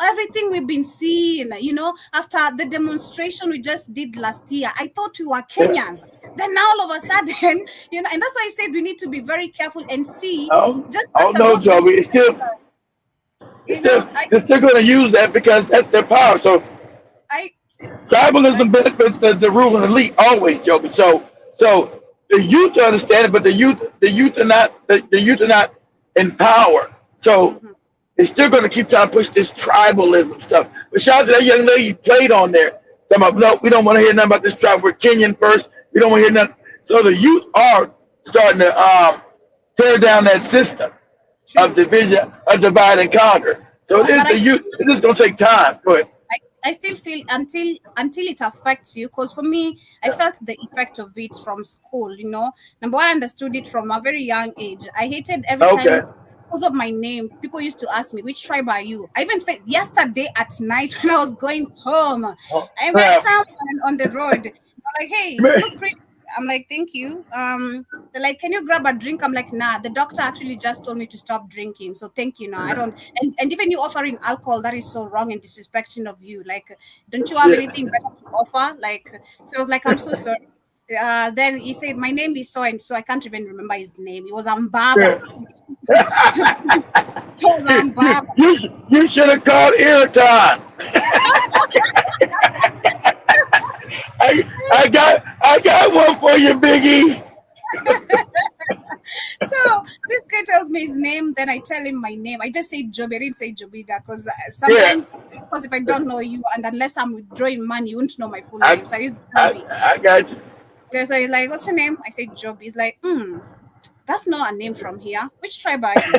everything we've been seeing, you know, after the demonstration we just did last year, I thought we were Kenyans. Then now all of a sudden, you know, and that's why I said we need to be very careful and see. Just after no, those, Joey. They're still going to use that because that's their power. So tribalism benefits the ruling elite always, Joey. So the youth understand it, but the youth are not in power. So they're still going to keep trying to push this tribalism stuff. But shout out to that young lady you played on there. About, no, we don't want to hear nothing about this tribe. We're Kenyan first. We don't want to hear nothing. So the youth are starting to tear down that system of division, of divide and conquer. So it is the youth. It is going to take time. Go ahead. I still feel until it affects you, because for me, I felt the effect of it from school. You know, number one, I understood it from a very young age. I hated every time. Because of my name, people used to ask me, which tribe are you? I even felt yesterday at night when I was going home, I met someone on the road. They're like, hey, you look pretty. I'm like, thank you. They're like, can you grab a drink? I'm like, nah, the doctor actually just told me to stop drinking. So thank you. No, I don't. And even you offering alcohol, that is so wrong and disrespecting of you. Like, don't you have anything better to offer? Like, so I was like, I'm so sorry. Then he said, my name is so and so. I can't even remember his name. It was Ambaba. You should have called Iraton. I got one for you, Biggie. So this guy tells me his name, then I tell him my name. I just say Joby. I didn't say Jobida because sometimes, because if I don't know you and unless I'm withdrawing money, you won't know my full name. So I use Joby. I got you. So he's like, what's your name? I say Joby. He's like, that's not a name from here. Which tribe are you?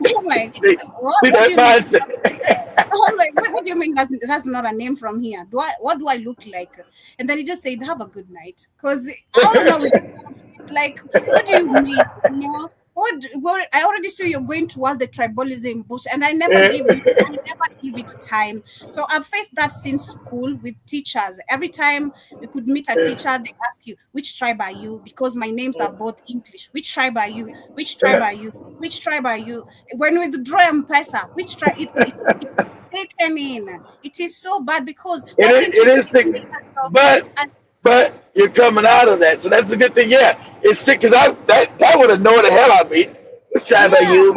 I'm like, what do you mean? I'm like, what do you mean that's not a name from here? What do I look like? And then he just said, have a good night. Because I was not like, what do you mean? You know? I already see you're going towards the tribalism bush, and I never give it time. So I've faced that since school with teachers. Every time we could meet a teacher, they ask you, which tribe are you? Because my names are both English. Which tribe are you? Which tribe are you? Which tribe are you? When we withdraw M-Pesa, which tribe? It's sickening. It is so bad because it is sickening. But you're coming out of that, so that's a good thing. Yeah, it's sick because that would annoy the hell out of me. Which tribe are you?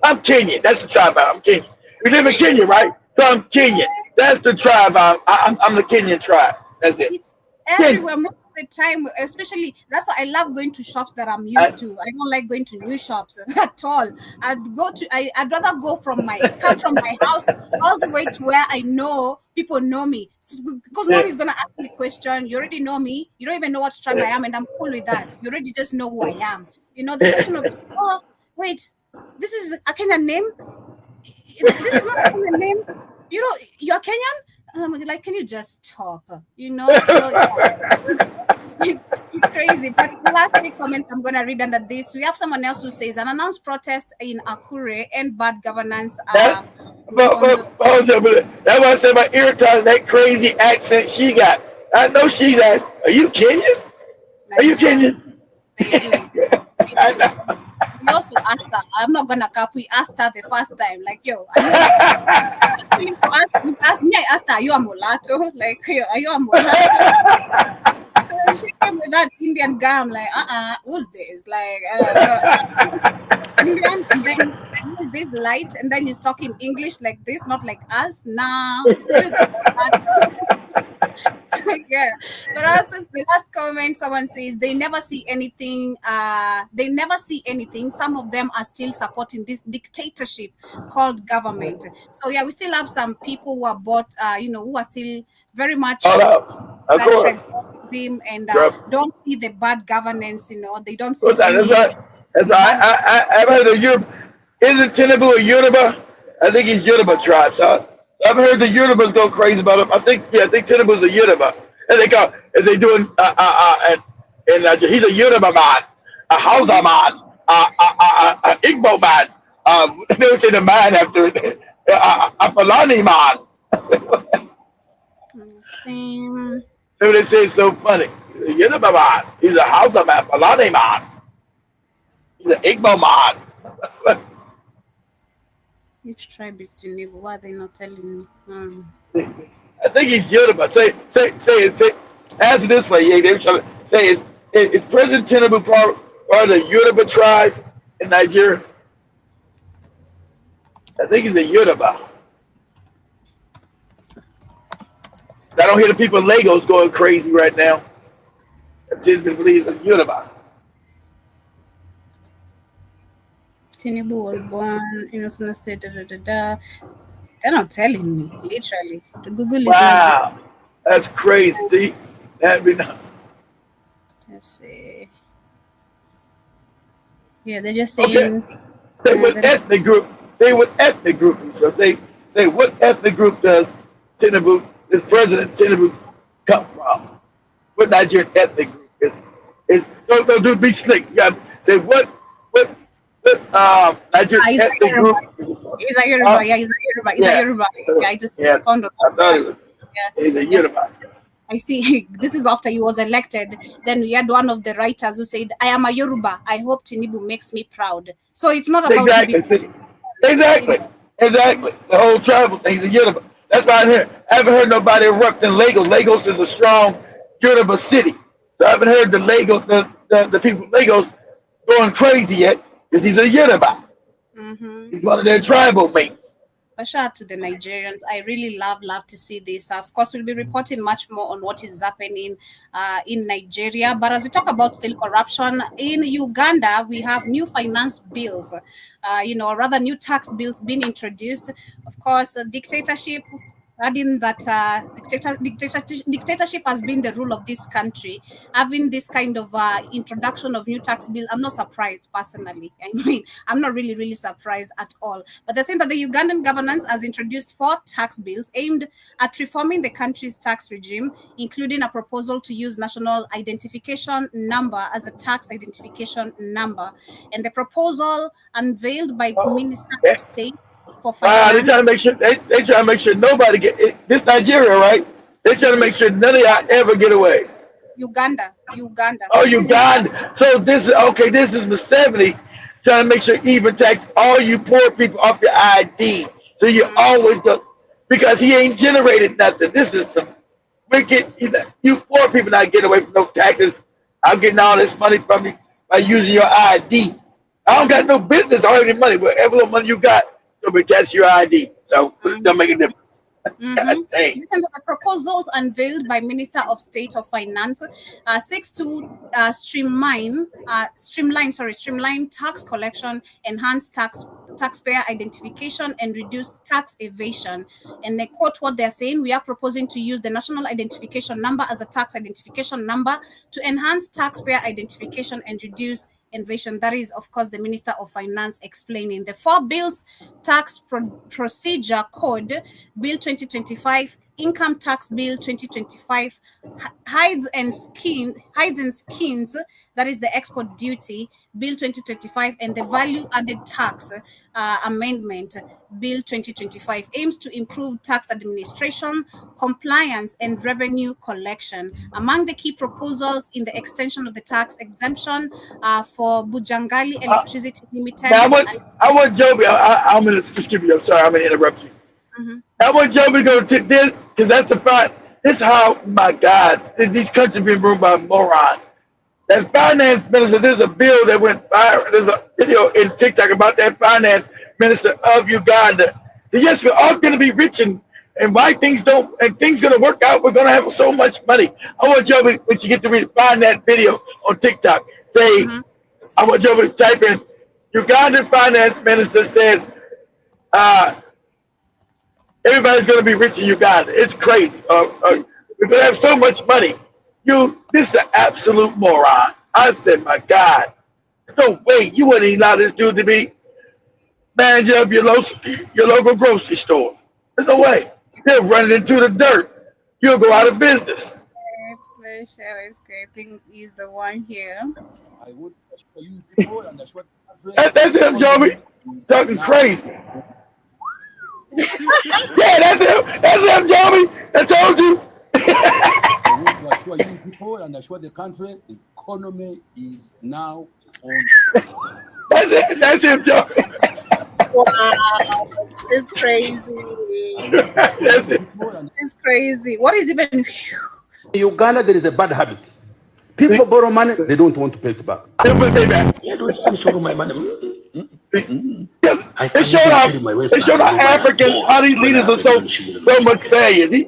I'm Kenyan. That's the tribe I'm Kenyan. We live in Kenya, right? So I'm Kenyan. That's the tribe I'm the Kenyan tribe. That's it. It's everywhere most of the time, especially that's why I love going to shops that I'm used to. I don't like going to new shops at all. I'd rather come from my house all the way to where I know people know me. Because no one is gonna ask me a question. You already know me. You don't even know what tribe I am, and I'm cool with that. You already just know who I am. You know the question of, oh wait, this is a Kenyan name. This is not a Kenyan name. You know, you're Kenyan. Like, can you just stop? So it's crazy. But the last three comments I'm going to read under this, we have someone else who says an announced protest in Akure and bad governance. That, On those. that's why I said about irritating that crazy accent she got. I know she's like, are you Kenyan? Are I you know Kenyan? they do. They I do. know. We also asked her. I'm not gonna cap. We asked her the first time, like, "Yo, are you?" Actually, to ask, we asked me. I asked her, "Are you a mulatto? Like, yo, are you a mulatto?" Because she came with that Indian guy. I'm like, who's this? Like, no, Indian, and then who's this light? And then he's talking English like this, not like us. Nah, who's a mulatto? Yeah, but also the last comment, someone says they never see anything. They never see anything. Some of them are still supporting this dictatorship called government. So yeah, we still have some people who are bought, who are still very Hold much up. Of that course. tribalism and Yep. don't see the bad governance. They don't What's see that? That's any right. That's right. bad. I've heard of Europe. Isn't Tinubu a Yoruba? I think he's Yoruba tribe. So I've heard the Yes. Yorubas go crazy about him. I think Tinubu's a Yoruba. And they go, as they doing, and he's a Yoruba man, a Hausa man, a Igbo man. They would say the man after a Fulani man. Same. So they say it's so funny. He's a Yoruba man. He's a Hausa man, Fulani man. He's an Igbo man. Which tribe is Tinubu? Why are they not telling me? I think he's Yoruba. Say. Answer this way, yeah. They were trying to say is President Tinubu part of the Yoruba tribe in Nigeria? I think he's a Yoruba. I don't hear the people in Lagos going crazy right now. I just believe it's Yoruba. Tinubu was born in Osun State. Da, da, da, da. They're not telling me, literally. The Google is not giving. Wow, that's crazy. See, that be Let's see. Yeah, they're just okay. saying. Say what They're not, ethnic group. Say what ethnic group he's from. Say what ethnic group does Tinubu, this President Tinubu, come from? What Nigerian ethnic group is don't do be slick. You gotta say what Nigerian he's a ethnic Yoruba. group is he from? He's a Yoruba. Huh? Yeah, he's a Yoruba. He's a Yeah. Yoruba. Yeah, I just Yeah. found out I thought that. it was Yeah, he's a yeah. Yoruba. I see. This is after he was elected. Then we had one of the writers who said, "I am a Yoruba. I hope Tinubu makes me proud." So it's not about you being. Exactly. See? You know, Exactly. it's, Exactly. The whole tribal thing. He's a Yoruba. That's why I haven't heard nobody erupt in Lagos. Lagos is a strong Yoruba city. So I haven't heard the Lagos the people of Lagos going crazy yet because he's a Yoruba. mm-hmm. He's one of their tribal mates. But shout out to the Nigerians. I really love to see this. Of course, we'll be reporting much more on what is happening in Nigeria. But as we talk about still corruption in Uganda, we have new finance bills, or rather new tax bills being introduced. Of course, dictatorship. Adding that dictatorship has been the rule of this country. Having this kind of introduction of new tax bill, I'm not surprised personally. I mean, I'm not really surprised at all. But they're saying that the Ugandan governance has introduced 4 tax bills aimed at reforming the country's tax regime, including a proposal to use national identification number as a tax identification number. And the proposal unveiled by Minister of Yeah. State for Wow, they trying to Finance, make sure they trying to make sure nobody get this Nigeria, right? They trying to this make is sure none of y'all ever get away. Uganda. Oh, This is Uganda. Uganda. So this is okay. This is the 70 trying to make sure even tax all you poor people off your ID. So you Mm, always go because he ain't generated nothing. This is some wicked. You poor people not getting away from no taxes. I'm getting all this money from you by using your ID. I don't got mhm, no business or any money. Whatever little money you got, it's gonna be attached to your ID. So it don't mhm. make a difference. Mm-hmm. God dang. Listen to the proposals unveiled by Minister of State of Finance seeks to streamline tax collection, enhance taxpayer identification, and reduce tax evasion. And they quote what they're saying: "We are proposing to use the national identification number as a tax identification number to enhance taxpayer identification and reduce invasion." That is, of course, the Minister of Finance explaining the 4 bills: Tax Procedure Code, Bill 2025, Income Tax Bill 2025, Hides and Skins, that is the Export Duty Bill 2025, and the Value Added Tax Amendment Bill 2025 aims to improve tax administration, compliance, and revenue collection. Among the key proposals in the extension of the tax exemption for Bujangali Electricity Limited. Now, I want Joby. I'm going to skip you. I'm sorry. I'm going to interrupt you. I want Joby to go to this because that's the fact. This is how, my God, these countries being ruled by morons. As finance minister, there's a bill that went viral. There's a video in TikTok about that finance minister of Uganda. So yes, we're all going to be rich, and why things don't, and things going to work out. We're going to have so much money. I want Joby, when she get to find that video on TikTok, say, I want Joby to type in, Ugandan finance minister says, everybody's going to be rich in Uganda. It's crazy. We're going to have so much money. This is an absolute moron. I said, my God, no way. You wouldn't even allow this dude to be manager of your local grocery store. There's no way. They'll run it into the dirt. You'll go out of business. Let's share his great. I think he's the one here. I would assure you people and assure that's him, Joby. Talking crazy. Yeah, that's him. That's him, Joby. I told you. I want to assure you people and assure the country, the economy is now on. That's it. That's him, Joby. Wow, it's crazy. That's it. It's crazy. What is even? In Uganda, there is a bad habit. People borrow money, they don't want to pay it back. They don't show my money. Yes, they showed how African, how these leaders are so much failures.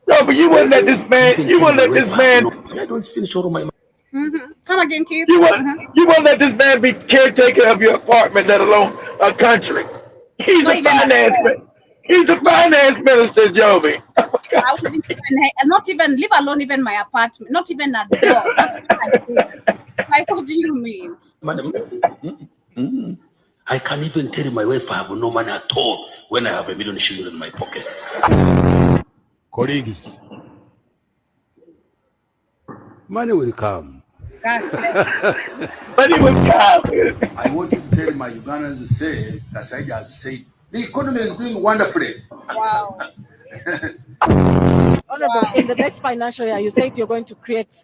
No, but you wouldn't let this man. You wouldn't let this man. I don't finish all my money. Come again, Keith. You wouldn't let this man be caretaker of your apartment, let alone a country. He's a finance. He's a finance minister, Joby. I wouldn't not even, leave alone even my apartment, not even a door, not even a gate. Like, what do you mean? Madam, I can't even tell my wife I have no money at all when I have $1 million shillings in my pocket. Colleagues, money will come. Money will come. I want you to tell my Ugandans to say, as I just said, the economy is doing wonderfully. Wow. Honorable, in the next financial year, you said you're going to create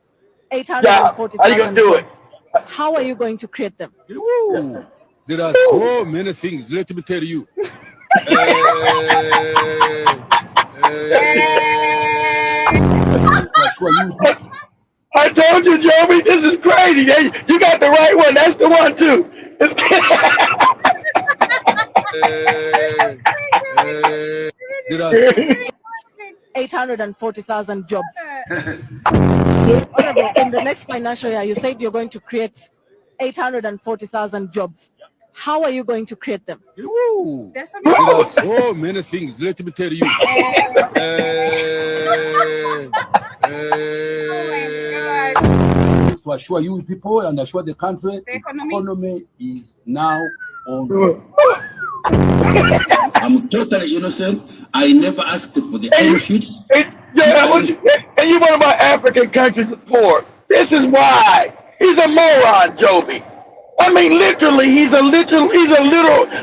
840,000 how are you going to do jobs. How are you going to create them? Ooh, there are so many things, let me tell you. I told you, Joby, this is crazy. You got the right one. That's the one, too. 840,000 jobs. Honorable, in the next financial year, you said you're going to create 840,000 jobs. How are you going to create them? Ooh, there are so many things, let me tell you. To assure you people and assure the country, the economy is now on. I'm totally innocent. I never asked for the benefits. And you one of my African countries is poor. This is why. He's a moron, Joby. I mean, literally, he's a literal.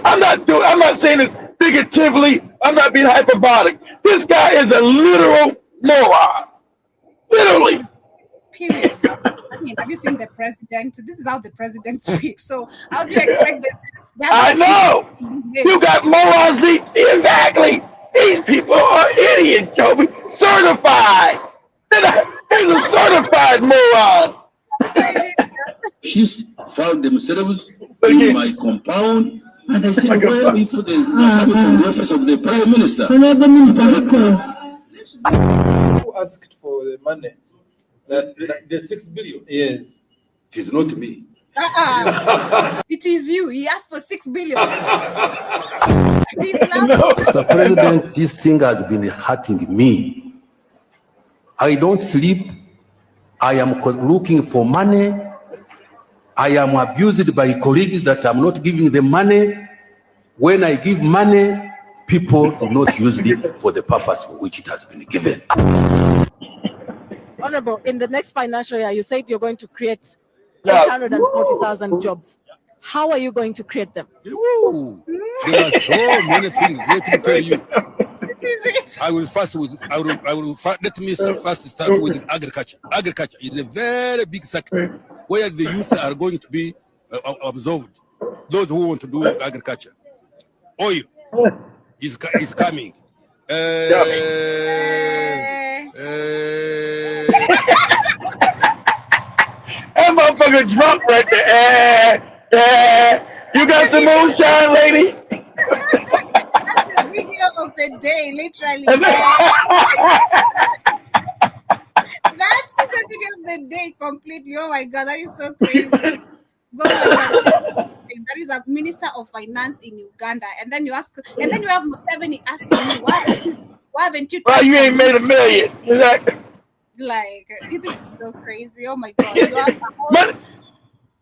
I'm not saying this figuratively. I'm not being hyperbolic. This guy is a literal moron. Literally. Period. I mean, have you seen the president? This is how the president speaks. So how do you expect this? I know. You got morons. Exactly. These people are idiots, Joby. Certified. He's a certified moron. She's found themselves in my compound, and I said, where is the office of the Prime Minister? Who asked for the money? The 6 billion? Yes. It is not me. It is you. He asked for 6 billion. Mr. President, this thing has been hurting me. I don't sleep. I am looking for money. I am abused by colleagues that I'm not giving them money. When I give money, people do not use it for the purpose for which it has been given. Honorable, in the next financial year, you said you're going to create Yeah. 840,000 jobs. How are you going to create them? Ooh, there are so many things. Let me tell you. I will let me first start with agriculture. Agriculture is a very big sector where the youth are going to be absorbed. Those who want to do agriculture. Oil is coming. That motherfucker drunk right there. You got some moonshine, lady? That's the video of the day, literally. That's the video of the day completely. Oh my god, that is so crazy. Oh my god, that is a minister of finance in Uganda, and then you ask, and then you have Museveni asking you, why haven't you? Well, you ain't made $1 million. Exactly. Like, this is so crazy. Oh my god, you have money,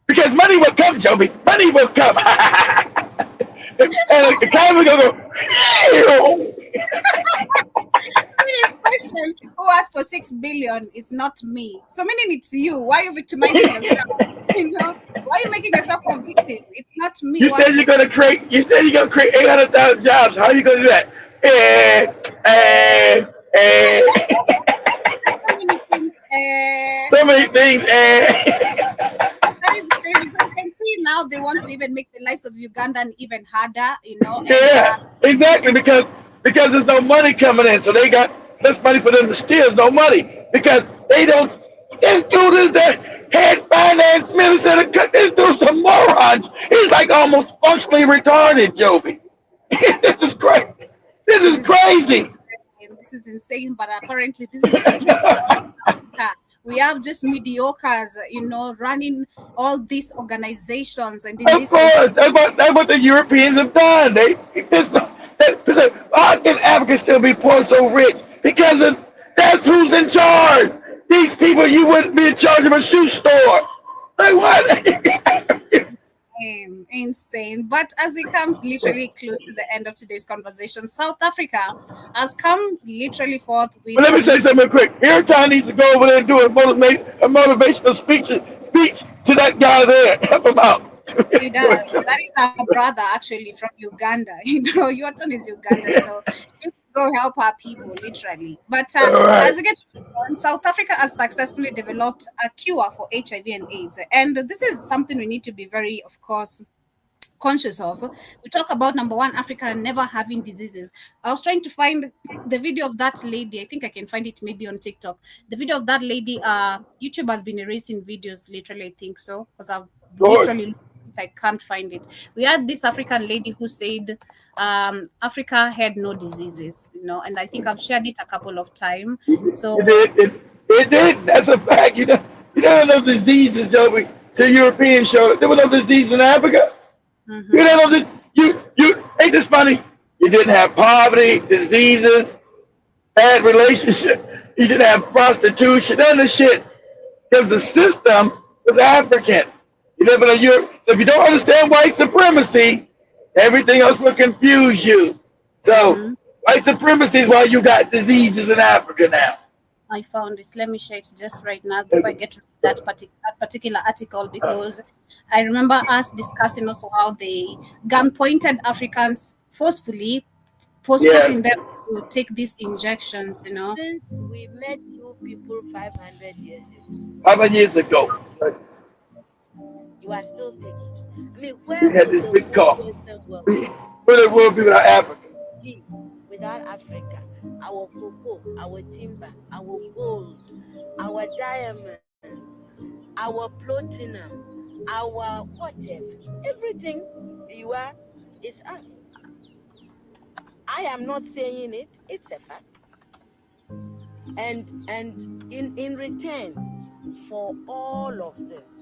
because money will come, Joby. Money will come. And the economy gonna go. This question, who asked for 6 billion is not me. So meaning it's you. Why are you victimizing yourself? You know, why are you making yourself a victim? It's not me. You said you're gonna create 800,000 jobs. How are you gonna do that? There's so many things. So many things. That is crazy. So you can see now they want to even make the lives of Ugandan even harder, you know. Yeah, exactly, because there's no money coming in, so they got less money for them to steal. No money because they don't. This dude is the head finance minister. This dude's a moron. He's like almost functionally retarded, Joby. This is crazy. This is crazy. This is insane, but apparently this is actually Africa. We have just mediocres, you know, running all these organizations, and in of course, that's what the Europeans have done. How can Africa still be poor so rich? Because that's who's in charge. These people, you wouldn't be in charge of a shoe store. Like what? Insane. But as we come literally close to the end of today's conversation, South Africa has come literally forth with. But let me say something quick. Airtime needs to go over there and do a motivational speech to that guy there. Help him out. He does. That is our brother actually from Uganda. You know, your turn is Uganda, so let's go help our people literally. But as we get on, South Africa has successfully developed a cure for HIV and AIDS, and this is something we need to be very, of course, conscious of. We talk about number one, Africa never having diseases. I was trying to find the video of that lady. I think I can find it maybe on TikTok. The video of that lady. YouTube has been erasing videos. Literally, I think so, because I've literally. I can't find it. We had this African lady who said Africa had no diseases, you know, and I think I've shared it a couple of times. So it did. That's a fact. You don't know diseases, Joey. The Europeans showed it. There were no disease in Africa. Mm-hmm. You don't know you ain't this funny? You didn't have poverty, diseases, bad relationship. You didn't have prostitution, none of this shit. Because the system was African. You live in a Europe. So if you don't understand white supremacy, everything else will confuse you. So white supremacy is why you got diseases in Africa now. I found it. Let me share it just right now before I get to that particular article, because I remember us discussing also how they gun-pointed Africans forcefully, forcing them to take these injections, you know. Since we met you people 500 years ago. 500 years ago. You are still taking. I mean, where we had this big call. Where the world be without Africa? Without Africa, our cocoa, our timber, our gold, our diamonds, our platinum, our whatever, everything you are is us. I am not saying it; it's a fact. And in return for all of this,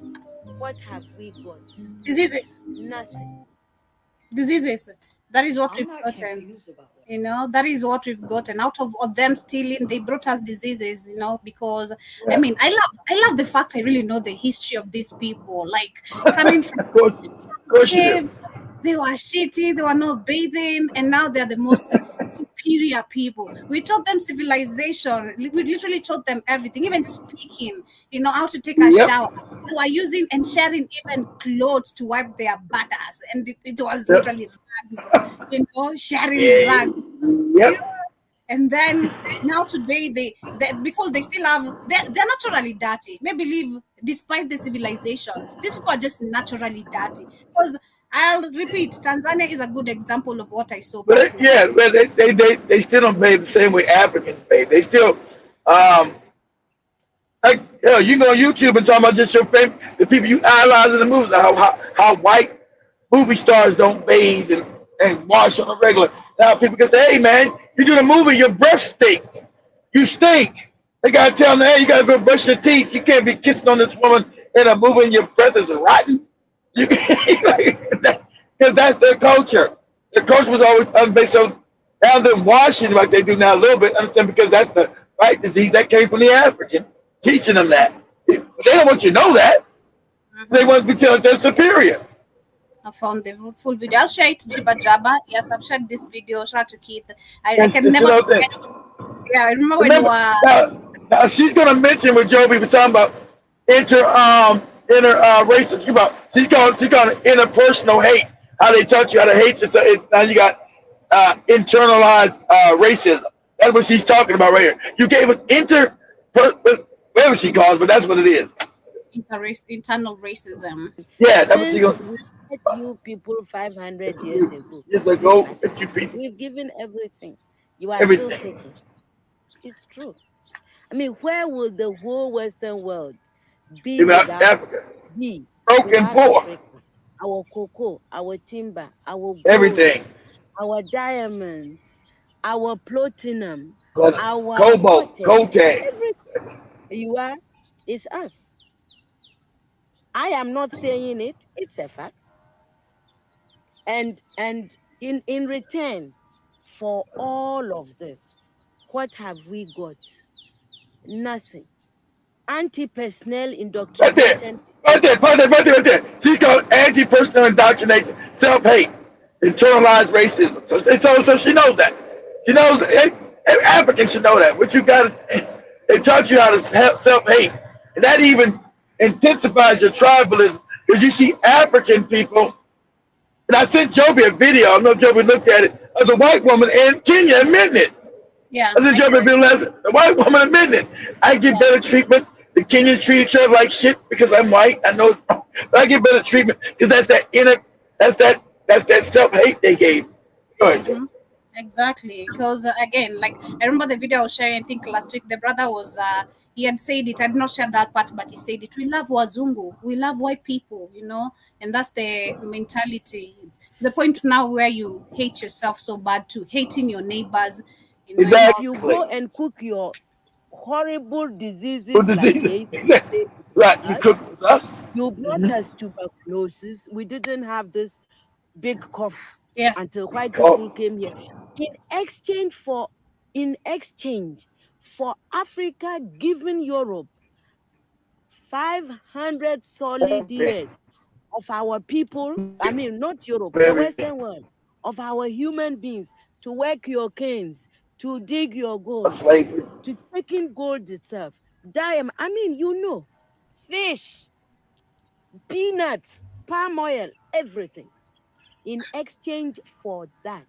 what have we got? Diseases. Nothing. Diseases. That is what we've gotten. You know, that is what we've gotten. Out of them stealing, they brought us diseases, you know, because I mean, I love the fact I really know the history of these people. Like coming from caves, They were shitty, they were not bathing, and now they're the most superior people. We taught them civilization. We literally taught them everything, even speaking, how to take a Yep. shower. They were using and sharing even clothes to wipe their butters, and it was Yep. literally rags, sharing Yeah. rags. Yep. And then now today they because they still have they're naturally dirty. Maybe believe despite the civilization, these people are just naturally dirty. Because I'll repeat, Tanzania is a good example of what I saw But personally. yeah, but they still don't bathe the same way Africans bathe. They still um like you can go on YouTube and talk about just your favorite the people you idolize in the movies, how white movie stars don't bathe and wash on a regular. Now people can say, hey man, you do the movie, your breath stinks. You stink. They gotta tell them, hey, you gotta go brush your teeth. You can't be kissing on this woman in a movie and your breath is rotten. You because that's their culture. Their culture was always unbased. So now they're washing like they do now a little bit. Understand because that's the right disease that came from the African, teaching them that. They don't want you to know that. They want to be telling they're superior. I found the full video. I'll share it to Jibba Jabba. Yes, I've shared this video. Shout out to Keith. I can It's never another forget. thing. Yeah, I remember when you Remember were. now she's gonna mention what Joby was talking about inter racism. She's going interpersonal hate. How they taught you how to hate yourself. Now you got internalized racism. That's what she's talking about right here. You gave us whatever she calls, but that's what it is. Internal racism. Yeah, that's what she Since goes. we met you people 500 years ago, Years look ago, at it's you us. people, We've given everything. You are still everything. taking. It's true. I mean, where will the whole Western world be In Africa, be broken, without poor, Africa? Our cocoa, our timber, our gold, everything. our diamonds, our platinum, But our cobalt, whatever. coltan. Everything you are is us. I am not saying it, it's a fact. And in return for all of this, what have we got? Nothing. Anti-personnel Right there. indoctrination. Right there, right there. She's called anti-personal indoctrination, self-hate, internalized racism. So she knows that. She knows that. Every African should know that. What you got is, they taught you how to self-hate. And that even intensifies your tribalism because you see African people, and I sent Joby a video, I don't know if Joby looked at it, of the white woman in Kenya admitting it. Yeah, I said, I saw Joby, it. the white woman admitting it. I get Yeah. better treatment. The Kenyans treat each other like shit because I'm white. I know, but I get better treatment because that's that self hate they gave. Go ahead, Joby. Exactly, because again, like I remember the video I was sharing. I think last week the brother was he had said it. I did not share that part, but he said it. We love Wazungu. We love white people, and that's the mentality. The point now where you hate yourself so bad to hating your neighbors, and If all. you Exactly. go and cook your horrible What diseases like disease? they say Right, you cook us, with us. you brought Mm-hmm. us tuberculosis. We didn't have this big cough Yeah. until white people Oh, came here. In exchange for in exchange for Africa giving Europe 500 solid years of our people, I mean not Europe, the everything. Western world, of our human beings to work your canes, to dig your gold, Slavery. to taking gold itself. I mean, fish, peanuts, palm oil, everything. In exchange for that,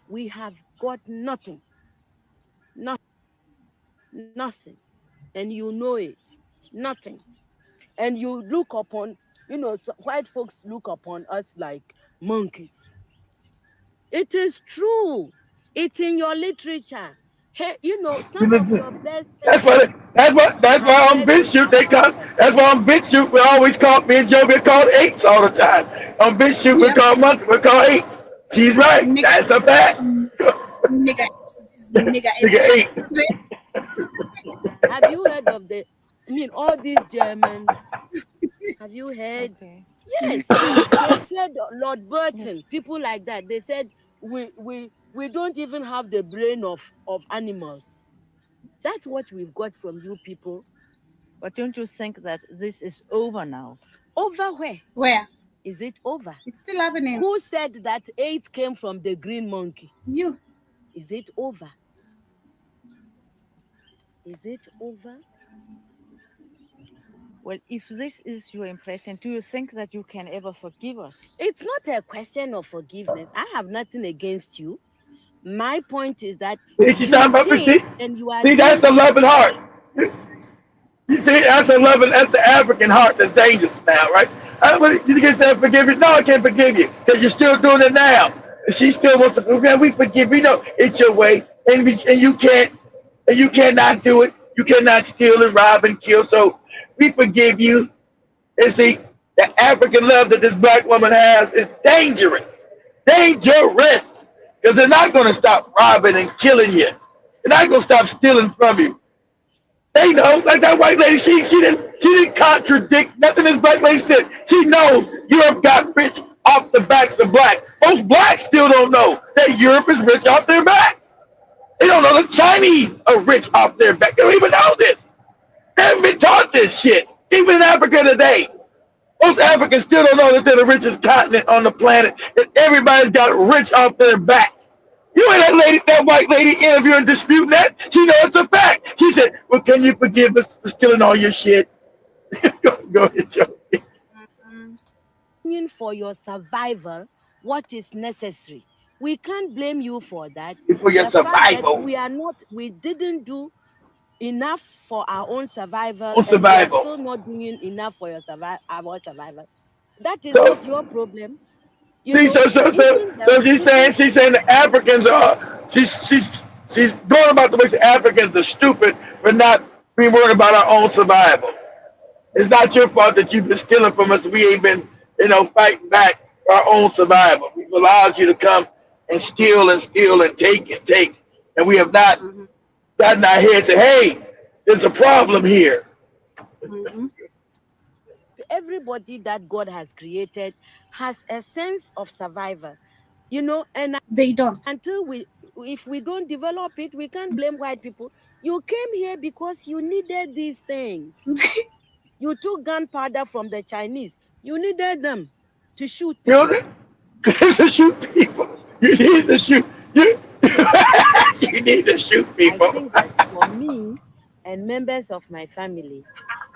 we have got nothing, nothing, and you know it, nothing. And you look upon, white folks look upon us like monkeys. It is true. It's in your literature. Hey, some of your best That's why. thinkers That's have why on said this BitChute they about call. us. That's why on BitChute we always call me and Joe. We called apes all the time. On BitChute we Yep. call monkey. We call apes. She's right. Nigga, That's a fact. nigga, nigga, Nigga it's ape. Have you heard of all these Germans? Have you heard? Okay. Yes, they said Lord Burton, people like that. They said we don't even have the brain of animals. That's what we've got from you people. But don't you think that this is over now? Over where? where? Is it over? It's still happening. Who said that AIDS came from the green monkey? You. Is it over? Is it over? Well, if this is your impression, do you think that you can ever forgive us? It's not a question of forgiveness. I have nothing against you. My point is that See, she's talking about did, and you are see, doing. that's a loving heart. You see, that's the African heart that's dangerous now, right? You can say forgive you. No, I can't forgive you because you're still doing it now. And she still wants to forgive. We forgive you. No, it's your way, and you cannot do it. You cannot steal and rob and kill. So we forgive you. And see, the African love that this black woman has is dangerous, dangerous, because they're not going to stop robbing and killing you. They're not going to stop stealing from you. They know, like that white lady, she didn't contradict nothing this black lady said. She knows Europe got rich off the backs of black. Most blacks still don't know that Europe is rich off their backs. They don't know the Chinese are rich off their back. They don't even know this. They haven't been taught this shit. Even in Africa today. Most Africans still don't know that they're the richest continent on the planet. And everybody's got rich off their backs. You ain't that white lady interviewing disputing that. She knows it's a fact. She said, well, can you forgive us for stealing all your shit? Go ahead, Joe. For your survival, what is necessary? We can't blame you for that. For your survival. We didn't do enough for our own survival. For survival. And we are still not doing enough for our survival. That is not your problem. So she's saying the Africans are she's going about the way the Africans are stupid for not being worried about our own survival. It's not your fault that you've been stealing from us. We ain't been, fighting back for our own survival. We've allowed you to come and steal and take. And we have not gotten our heads and say, hey, there's a problem here. Everybody that God has created has a sense of survival, and they don't. If we don't develop it, we can't blame white people. You came here because you needed these things. You took gunpowder from the Chinese. You needed them to shoot people. To shoot people. You need to shoot. You need to shoot people. I think that for me and members of my family,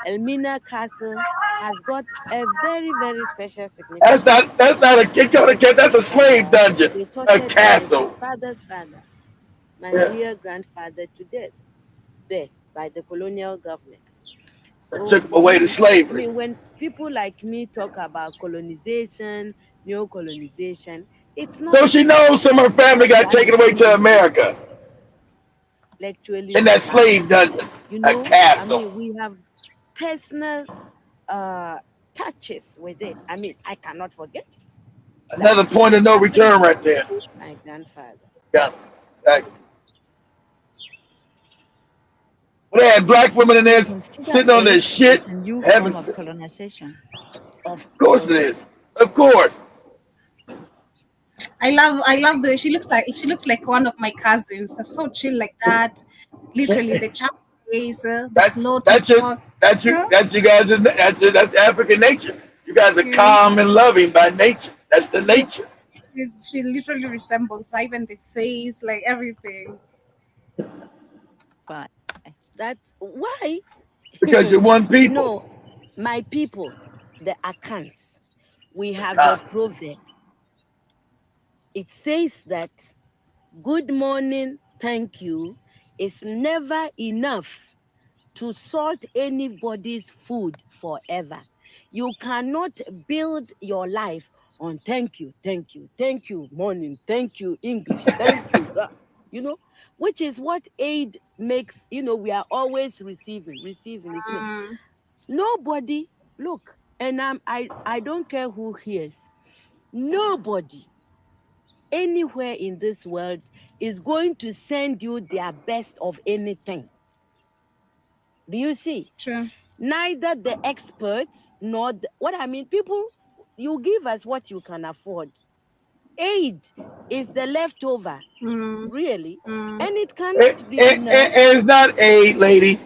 Elmina Castle has got a very, very special significance. That's not a kid. That's a slave dungeon. A castle. My father's father, my real grandfather to death, there by the colonial government. So took away the slavery. When people like me talk about colonization, neo-colonization, it's not. So she knows some of her family got taken away to America. Literally. In that slave dungeon, a castle. We have personal touches with it. I cannot forget it. Another point of no return right there. My grandfather. Yeah. They had black women in there sitting on their shit. New form of colonization. Of course it is. Of course. I love the way she looks like one of my cousins. So chill like that. Literally the chap face, the slow talk. That's you guys. That's African nature. You guys are calm and loving by nature. That's the nature. She literally resembles even the face, like everything. But that's why. Because you're one people. No, my people, the Akans, we have a proverb. It says that good morning, thank you, is never enough to salt anybody's food forever. You cannot build your life on thank you, morning, thank you, English, thank you, which is what aid makes, we are always receiving. Nobody, look, and I don't care who hears, nobody anywhere in this world is going to send you their best of anything. Do you see? True. Neither the experts nor people, you give us what you can afford. Aid is the leftover, really, and it cannot be enough. And it's not aid, lady.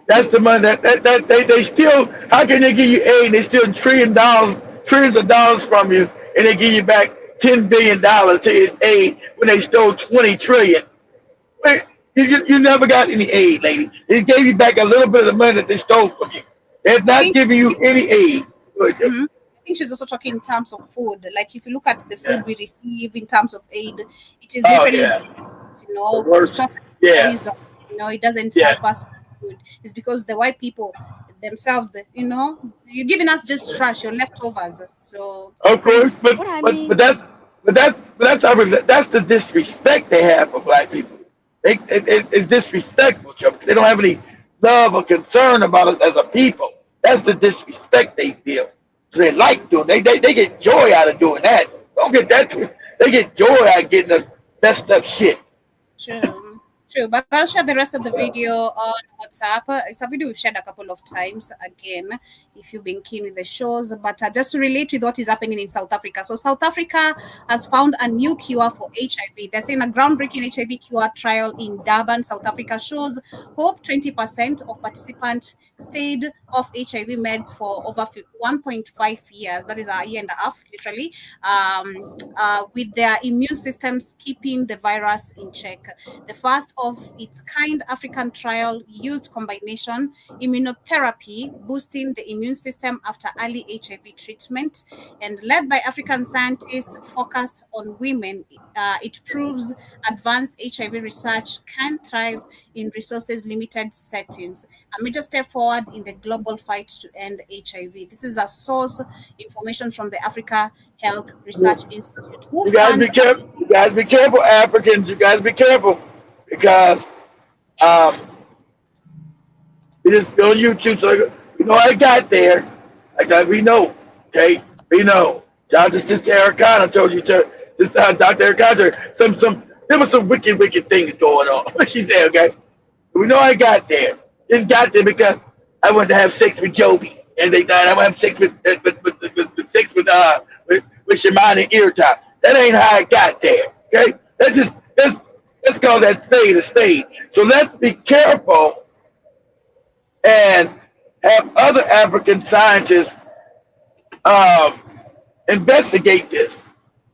That's the money that they still. How can they give you aid? They still $1 trillion trillions of dollars from you, and they give you back $10 billion to its aid when they stole 20 trillion. Wait, you never got any aid, lady. They gave you back a little bit of the money that they stole from you. They're not giving you any aid. I think she's also talking in terms of food. Like if you look at the food we receive in terms of aid, it is Oh literally, yeah, totally yeah, poison. It doesn't yeah. help us with food. It's because the white people themselves, you're giving us just trash, your leftovers. So it's Of course, crazy. that's the disrespect they have for black people. It's disrespectful, Joe, because they don't have any love or concern about us as a people. That's the disrespect they feel. So they like doing. They get joy out of doing that. Don't get that. They get joy out of getting us messed up shit. True, true. But I'll share the rest of the video on WhatsApp. It's a video we've shared a couple of times. Again, if you've been keen with the shows, but just to relate with what is happening in South Africa. So South Africa has found a new cure for HIV. They're saying a groundbreaking HIV cure trial in Durban, South Africa shows hope. 20% of participants stayed off HIV meds for over 1.5 years. That is a year and a half, literally, with their immune systems keeping the virus in check. The first of its kind African trial used combination immunotherapy, boosting the immune system after early HIV treatment, and led by African scientists focused on women. It proves advanced HIV research can thrive in resources limited settings. A major step forward in the global fight to end HIV. This is a source information from the Africa Health Research Institute, who You guys be funds. careful. You guys be careful, Africans. You guys be careful because um, it is on YouTube. So I got there. We know. Okay, we know. Shout out to Sister Erica. I told you to Dr. Erica. There was some wicked things going on. What she said. Okay, we know I got there. Didn't got there because I wanted to have sex with Joby, and they thought I want to have sex with Shimon and Irritai. That ain't how I got there. Okay, let's call that spade a spade. So let's be careful and have other African scientists um, investigate this,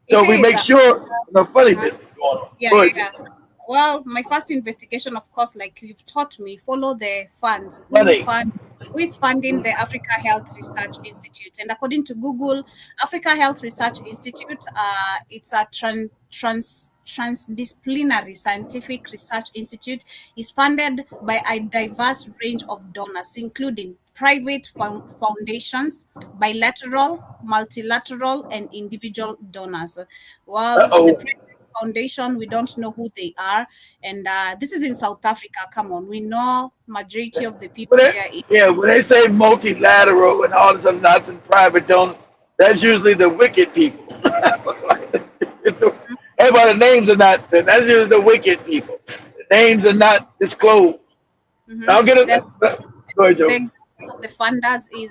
so It we is. make sure no funny business going on. Yeah, Go yeah, ahead, yeah. Well, my first investigation, of course, like you've taught me, follow the funds. money. Who is funding the Africa Health Research Institute? And according to Google, Africa Health Research Institute, it's a transdisciplinary scientific research institute, is funded by a diverse range of donors, including private foundations, bilateral, multilateral, and individual donors. Well, the Uh-oh. private foundation, we don't know who they are, and this is in South Africa. Come on, we know majority of the people there. When they say multilateral and all this other nonsense, private donors, that's usually the wicked people. Everybody names are not. That's usually the wicked people. The names are not disclosed. I'll get it. Go ahead, Joe. The example of the funders is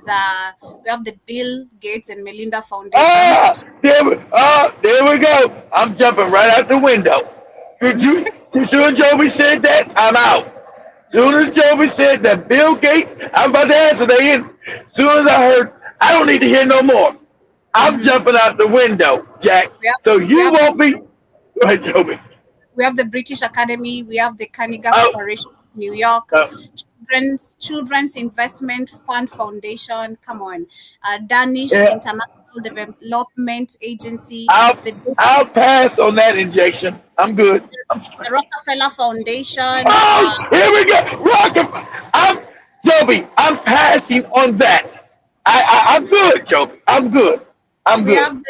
we have the Bill Gates and Melinda Foundation. There we go. I'm jumping right out the window. As soon as Joby said that, I'm out. As soon as Joby said that Bill Gates, I'm about to answer that in. As soon as I heard, I don't need to hear no more. I'm jumping out the window, Jack. So you won't be. Go ahead, Joby. We have the British Academy. We have the Carnegie Corporation of New York. Children's Investment Fund Foundation. Come on, Danish International Development Agency. I'll pass on that injection. I'm good. The Rockefeller Foundation. Here we go. Rockefeller. Joby. I'm passing on that. I'm good, Joby. I'm good. We have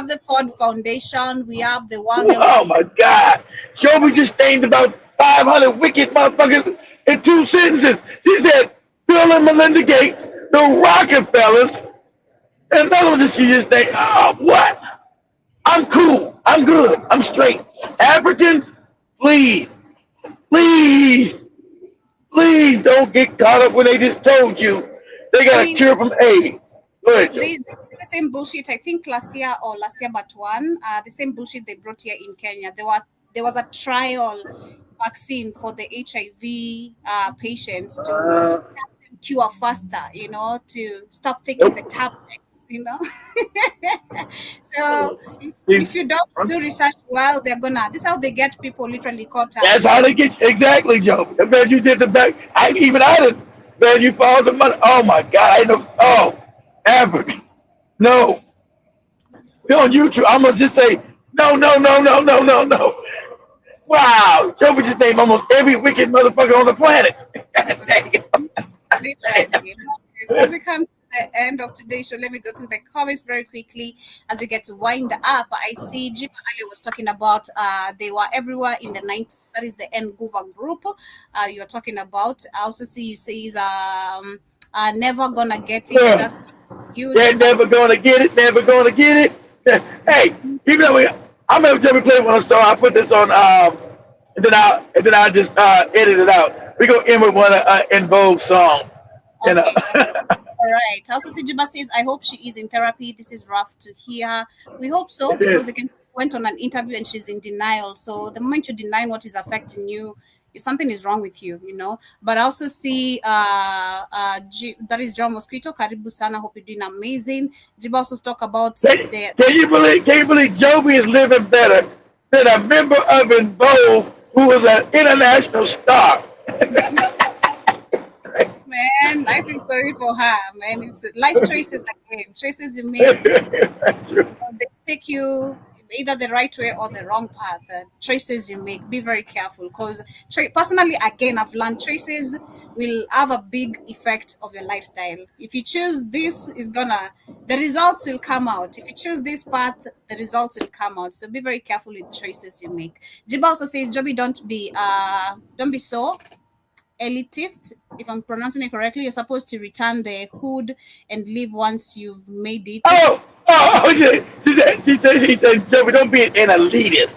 the Ford Foundation. We have the World Health. Oh my God. Joby just named about 500 wicked motherfuckers in 2 sentences. She said Bill and Melinda Gates, the Rockefellers, and none of this she just named. Oh, what? I'm cool. I'm good. I'm straight. Africans, please don't get caught up when they just told you they got a cure from AIDS. Go ahead, Joe. The same bullshit, I think last year but one, the same bullshit they brought here in Kenya. There was a trial vaccine for the HIV patients to help them cure faster, to stop taking the tablets. you know. So if you don't do research well, they're gonna. This is how they get people literally caught up. That's how they get you. Exactly, Joe. I bet you did the back. I did. Man, you followed the money. Oh my God! I know. Oh, Africa. No. Go on YouTube. I'm gonna just say no, no, no, no, no, no, no. Wow, Joe would just name almost every wicked motherfucker on the planet. Literally. As we come to the end of today's show, let me go through the comments very quickly as we get to wind up. I see Jim Ali was talking about they were everywhere in the 90s. That is the Nguva group you're talking about. I also see you say never gonna get it. Yeah. That's you. They're never gonna get it. Never gonna get it. Hey, even though I remember Jimmy played one song. I put this on, and then I just edit it out. We go in with one in Vogue songs. You know. All right. Also, Sijuba says, I hope she is in therapy. This is rough to hear. We hope so, because again, went on an interview and she's in denial. So the moment you deny what is affecting you, something is wrong with you, you know. But I also see that is John Mosquito. Karibu sana. Hope you're doing amazing. Jiba also talk about Can you believe Joby is living better than a member of In Vogue who was an international star? Man, I feel sorry for her, man. It's life choices again. Choices you make. They take you either the right way or the wrong path. Choices you make. Be very careful, because personally, again, I've learned choices will have a big effect of your lifestyle. If you choose this, the results will come out. If you choose this path, the results will come out. So be very careful with choices you make. Jiba also says, Joby, don't be so elitist. If I'm pronouncing it correctly, you're supposed to return the hood and leave once you've made it. She said, Joey, don't be an elitist.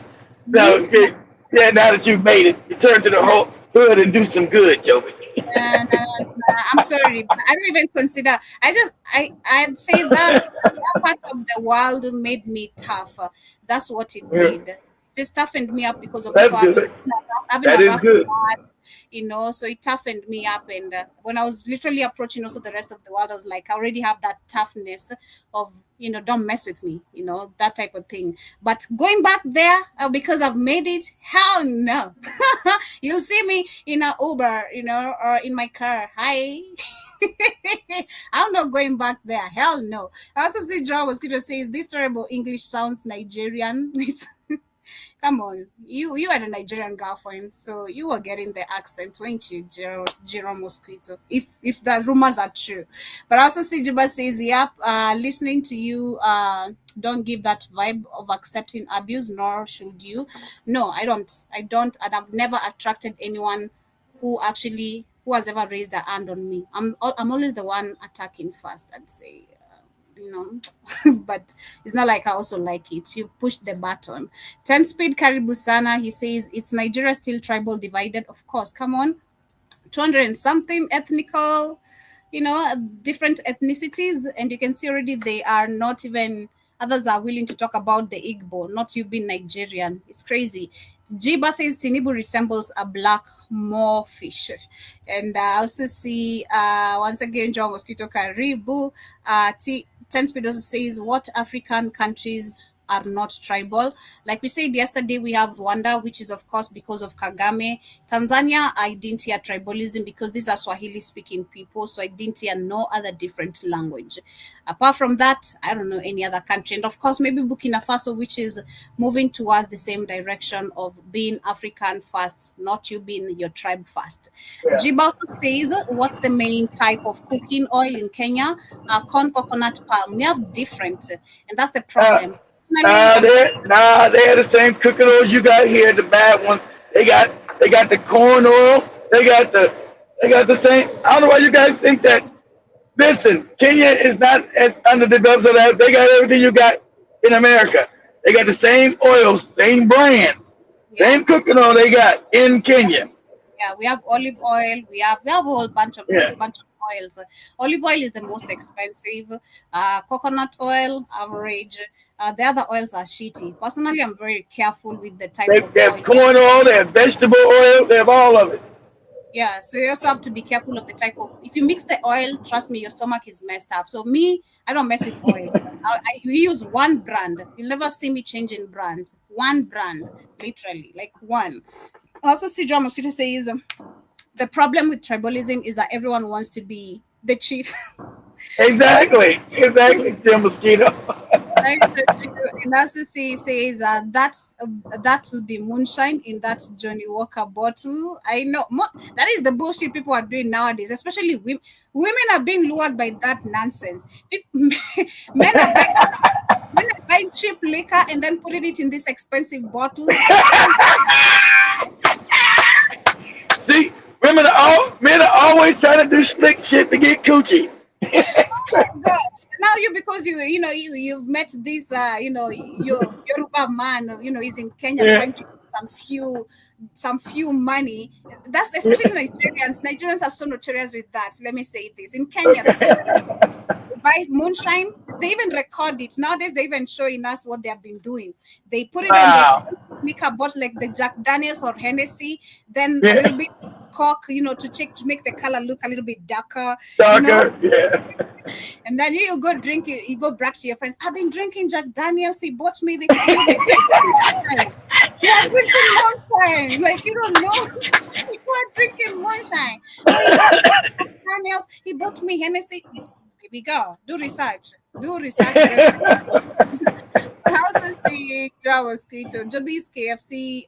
No, yeah, now that you've made it, you turn to the whole hood and do some good, Joey. I'm sorry, but I don't even consider. I'd say that part of the world made me tougher. That's what it did. It toughened me up because of having a rough heart, you know. So it toughened me up, and when I was literally approaching also the rest of the world, I was like, I already have that toughness of, you know, don't mess with me, you know, that type of thing. But going back there because I've made it, hell no. You'll see me in an Uber, you know, or in my car. Hi. I'm not going back there. Hell no. I also see John was going to say, this terrible English sounds Nigerian. Come on, you had a Nigerian girlfriend, so you were getting the accent, weren't you, Jerome Mosquito? If the rumors are true. But also Sijuba says, yep, listening to you, don't give that vibe of accepting abuse, nor should you. No, I don't, and I've never attracted anyone who has ever raised a hand on me. I'm always the one attacking first, I'd say. You know, but it's not like I also like it. You push the button. 10 speed Karibu Sana, he says, it's Nigeria still tribal divided? Of course, come on. 200 and something ethnical, you know, different ethnicities, and you can see already they are not even, others are willing to talk about the Igbo, not you being Nigerian. It's crazy. Jiba says Tinibu resembles a black moorfish. And I also see, once again, John Mosquito Karibu. 10 Speed also says, what African countries are not tribal? Like we said yesterday, we have Rwanda, which is of course because of Kagame. Tanzania, I didn't hear tribalism because these are Swahili speaking people, so I didn't hear no other different language. Apart from that, I don't know any other country. And of course, maybe Burkina Faso, which is moving towards the same direction of being African first, not you being your tribe first. Jiba also says, what's the main type of cooking oil in Kenya? Corn, coconut, palm. We have different, and that's the problem. They're the same cooking oils you got here, the bad ones. They got the corn oil. They got the same. I don't know why you guys think that. Listen, Kenya is not as underdeveloped as that. They got everything you got in America. They got the same oils, same brands, same cooking oil they got in Kenya. Yeah, we have olive oil. We have a whole bunch of oils. Olive oil is the most expensive. Coconut oil, average. The other oils are shitty. Personally, I'm very careful with the type of They have corn oil, they have vegetable oil, they have all of it. Yeah, so you also have to be careful of the type of. If you mix the oil, trust me, your stomach is messed up. So me, I don't mess with oils. We use one brand. You'll never see me changing brands. One brand, literally, like one. Also, see, John Mosquito says the problem with tribalism is that everyone wants to be the chief. Exactly, Jim Mosquito. That is so true. And Assisi says that will be moonshine in that Johnny Walker bottle. I know that is the bullshit people are doing nowadays, especially women. Women are being lured by that nonsense. Men are buying cheap liquor and then putting it in these expensive bottles. See, men are always trying to do slick shit to get coochie. God. Now because you've met this your Yoruba man, he's in Kenya Yeah. trying to get some few money. That's especially Nigerians. Nigerians are so notorious with that. Let me say this. In Kenya, that's what they buy moonshine. They even record it. Nowadays they even showing us what they have been doing. They put it in the Wow. liquor bottle like the Jack Daniels or Hennessy, then a Yeah. little bit cork, to make the color look a little bit darker. Darker, yeah. And then you go drink it, you go back to your friends. I've been drinking Jack Daniels. He bought me the you've been drinking moonshine. You are drinking moonshine. Like you don't know. You are drinking moonshine. Oh, he bought me Jack Daniels. He bought me Hennessy. Baby girl, do research. Do research for everything. But I also see Java Squito. Joby's KFC.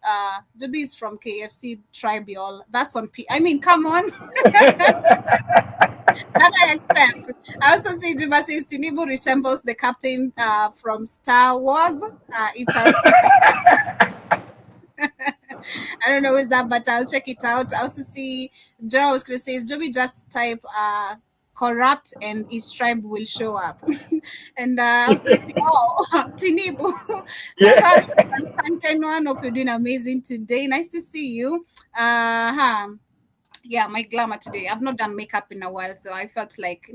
Joby's from KFC Tribal. That's on P. I mean, come on. That I accept. I also see Juba says Tinibu resembles the captain from Star Wars. It's I don't know who's that, but I'll check it out. I also see Gerald says Joby just type corrupt and his tribe will show up. And I also see Tinibu. So Yeah. one, hope you're doing amazing today. Nice to see you. Yeah, my glamour today. I've not done makeup in a while, so I felt like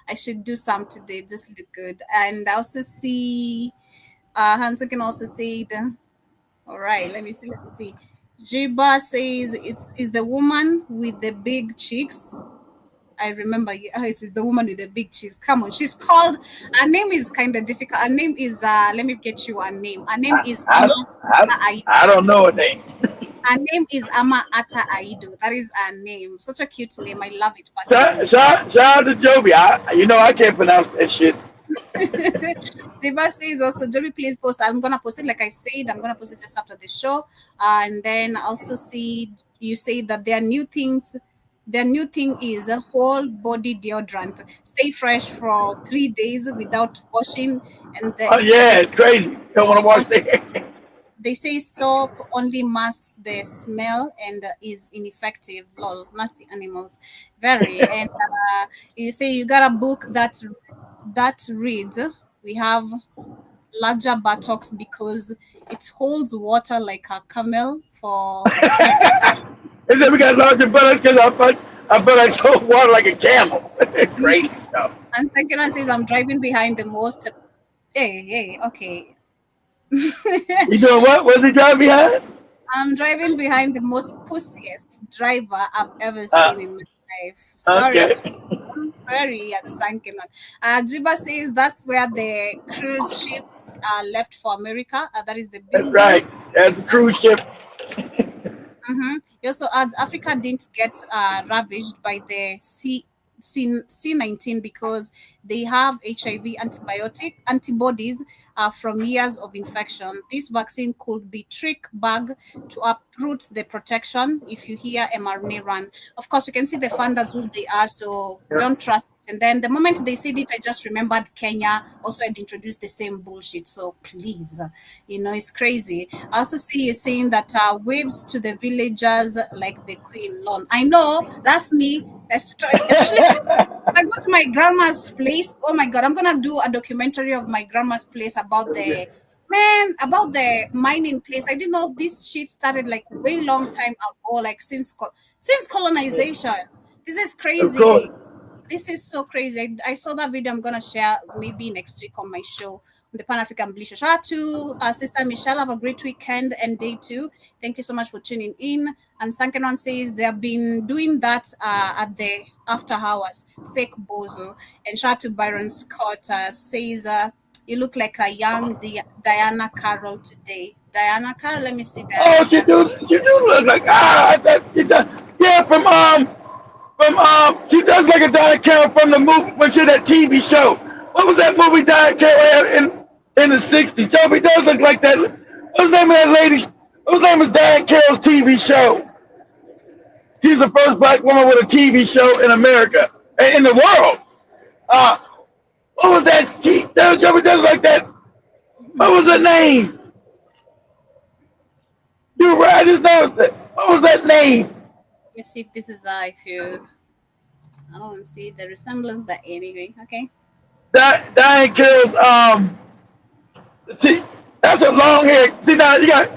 I should do some today, just look good. And I also see Hansa can also say all right, let me see. Jiba says it's the woman with the big cheeks. I remember it's the woman with the big cheeks. Come on, she's called. Her name is kind of difficult. Her name is let me get you her name. Her name is I don't know a name. Her name is Ama Ata Aido. That is her name. Such a cute name. I love it personally. Shout out to Joby. I can't pronounce that shit. Ziba says also, Joby, please post. I'm gonna post it like I said. I'm gonna post it just after the show. And then also see you say that there are new things. Their new thing is a whole body deodorant. Stay fresh for 3 days without washing, and Oh yeah, it's crazy. Don't want to wash their hands. they say soap only masks the smell and is ineffective. Lol, nasty animals. Very. And you say you got a book that reads, we have larger buttocks because it holds water like a camel for 10. They said we got larger buttocks because our buttocks hold water like a camel. Crazy stuff. And second one says, I'm driving behind the most. Hey, okay. You doing what? What's he driving behind? I'm driving behind the most pussiest driver I've ever seen in my life. Sorry. Okay. Sorry, and Sankenon. Jiba says that's where the cruise ship left for America. That is the That's building. right. That's a cruise ship. He also adds Africa didn't get ravaged by the C19 because they have HIV antibodies from years of infection. This vaccine could be trick bag to uproot the protection if you hear mRNA run. Of course, you can see the funders who they are, so don't trust it. And then the moment they said it, I just remembered Kenya also had introduced the same bullshit. So please, it's crazy. I also see you saying that waves to the villagers like the Queen Lawn. I know that's me, especially I go to my grandma's place. Oh my God, I'm gonna do a documentary of my grandma's place about the mining place. I didn't know this shit started like way long time ago, like since colonization. This is Of course. crazy. This is so crazy. I saw that video. I'm gonna share maybe next week on my show the Pan-African Bleacher. Shout out to Sister Michelle. Have a great weekend and day too. Thank you so much for tuning in. And Sankanon says they have been doing that at the after hours. Fake bozo. And shout out to Byron Scott says you look like a young Diana Carroll today. Diana Carroll, let me see Diana. Oh, she do look like she does. Yeah, from she does like a Diana Carroll from the movie when she had that TV show. What was that movie Diana Carroll had in the '60s? Joby does look like that. What's the name of that lady? Whose name is Diana Carroll's TV show? She's the first black woman with a TV show in America, in the world. What was that? Joby does like that. What was her name? You're right. I just noticed that. What was that name? Let's see if this is if you. I don't see the resemblance, but anyway, okay. Diane Carroll's that's a long hair. See now you got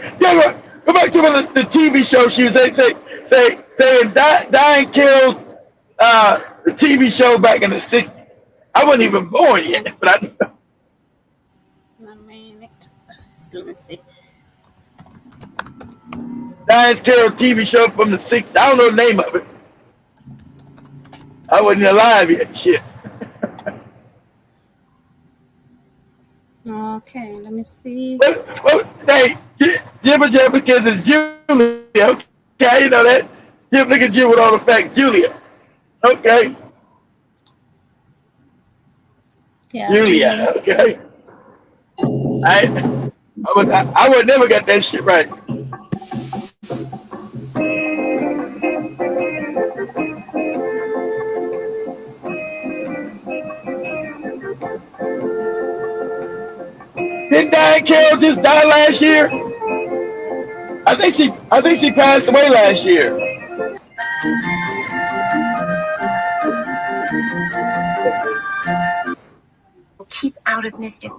go back to the TV show she was saying Diane Carroll's the TV show back in the '60s. I wasn't even born yet, but I. 1 minute. So let me see. Diane Carroll TV show from the '60s. I don't know the name of it. I wasn't alive yet. Shit. Okay, let me see. Hey, Jibber kids is Julia. Okay, you know that. Jib, look at you with all the facts. Julia. Okay. Yeah. Julia. Okay. I would never got that shit right. Didn't Diane Carroll just die last year? I think she passed away last year. Keep out of mischief.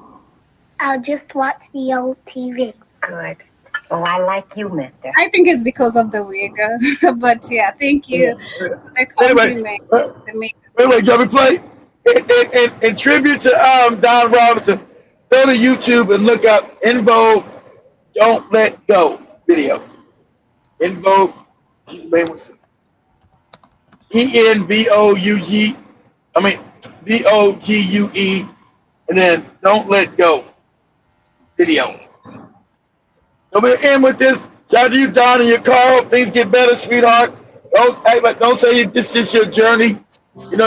I'll just watch the old TV. Good. Oh, I like you, mister. I think it's because of the wig. But yeah, thank you for the compliment. Wait, Joby, play. In tribute to Don Robinson, go to YouTube and look up In Vogue, Don't Let Go video. In Vogue, ENVOUG, VOGUE, and then Don't Let Go video. So we're in with this. Shout out to you, Don, and your car. Hope things get better, sweetheart. Don't say this is your journey. You know.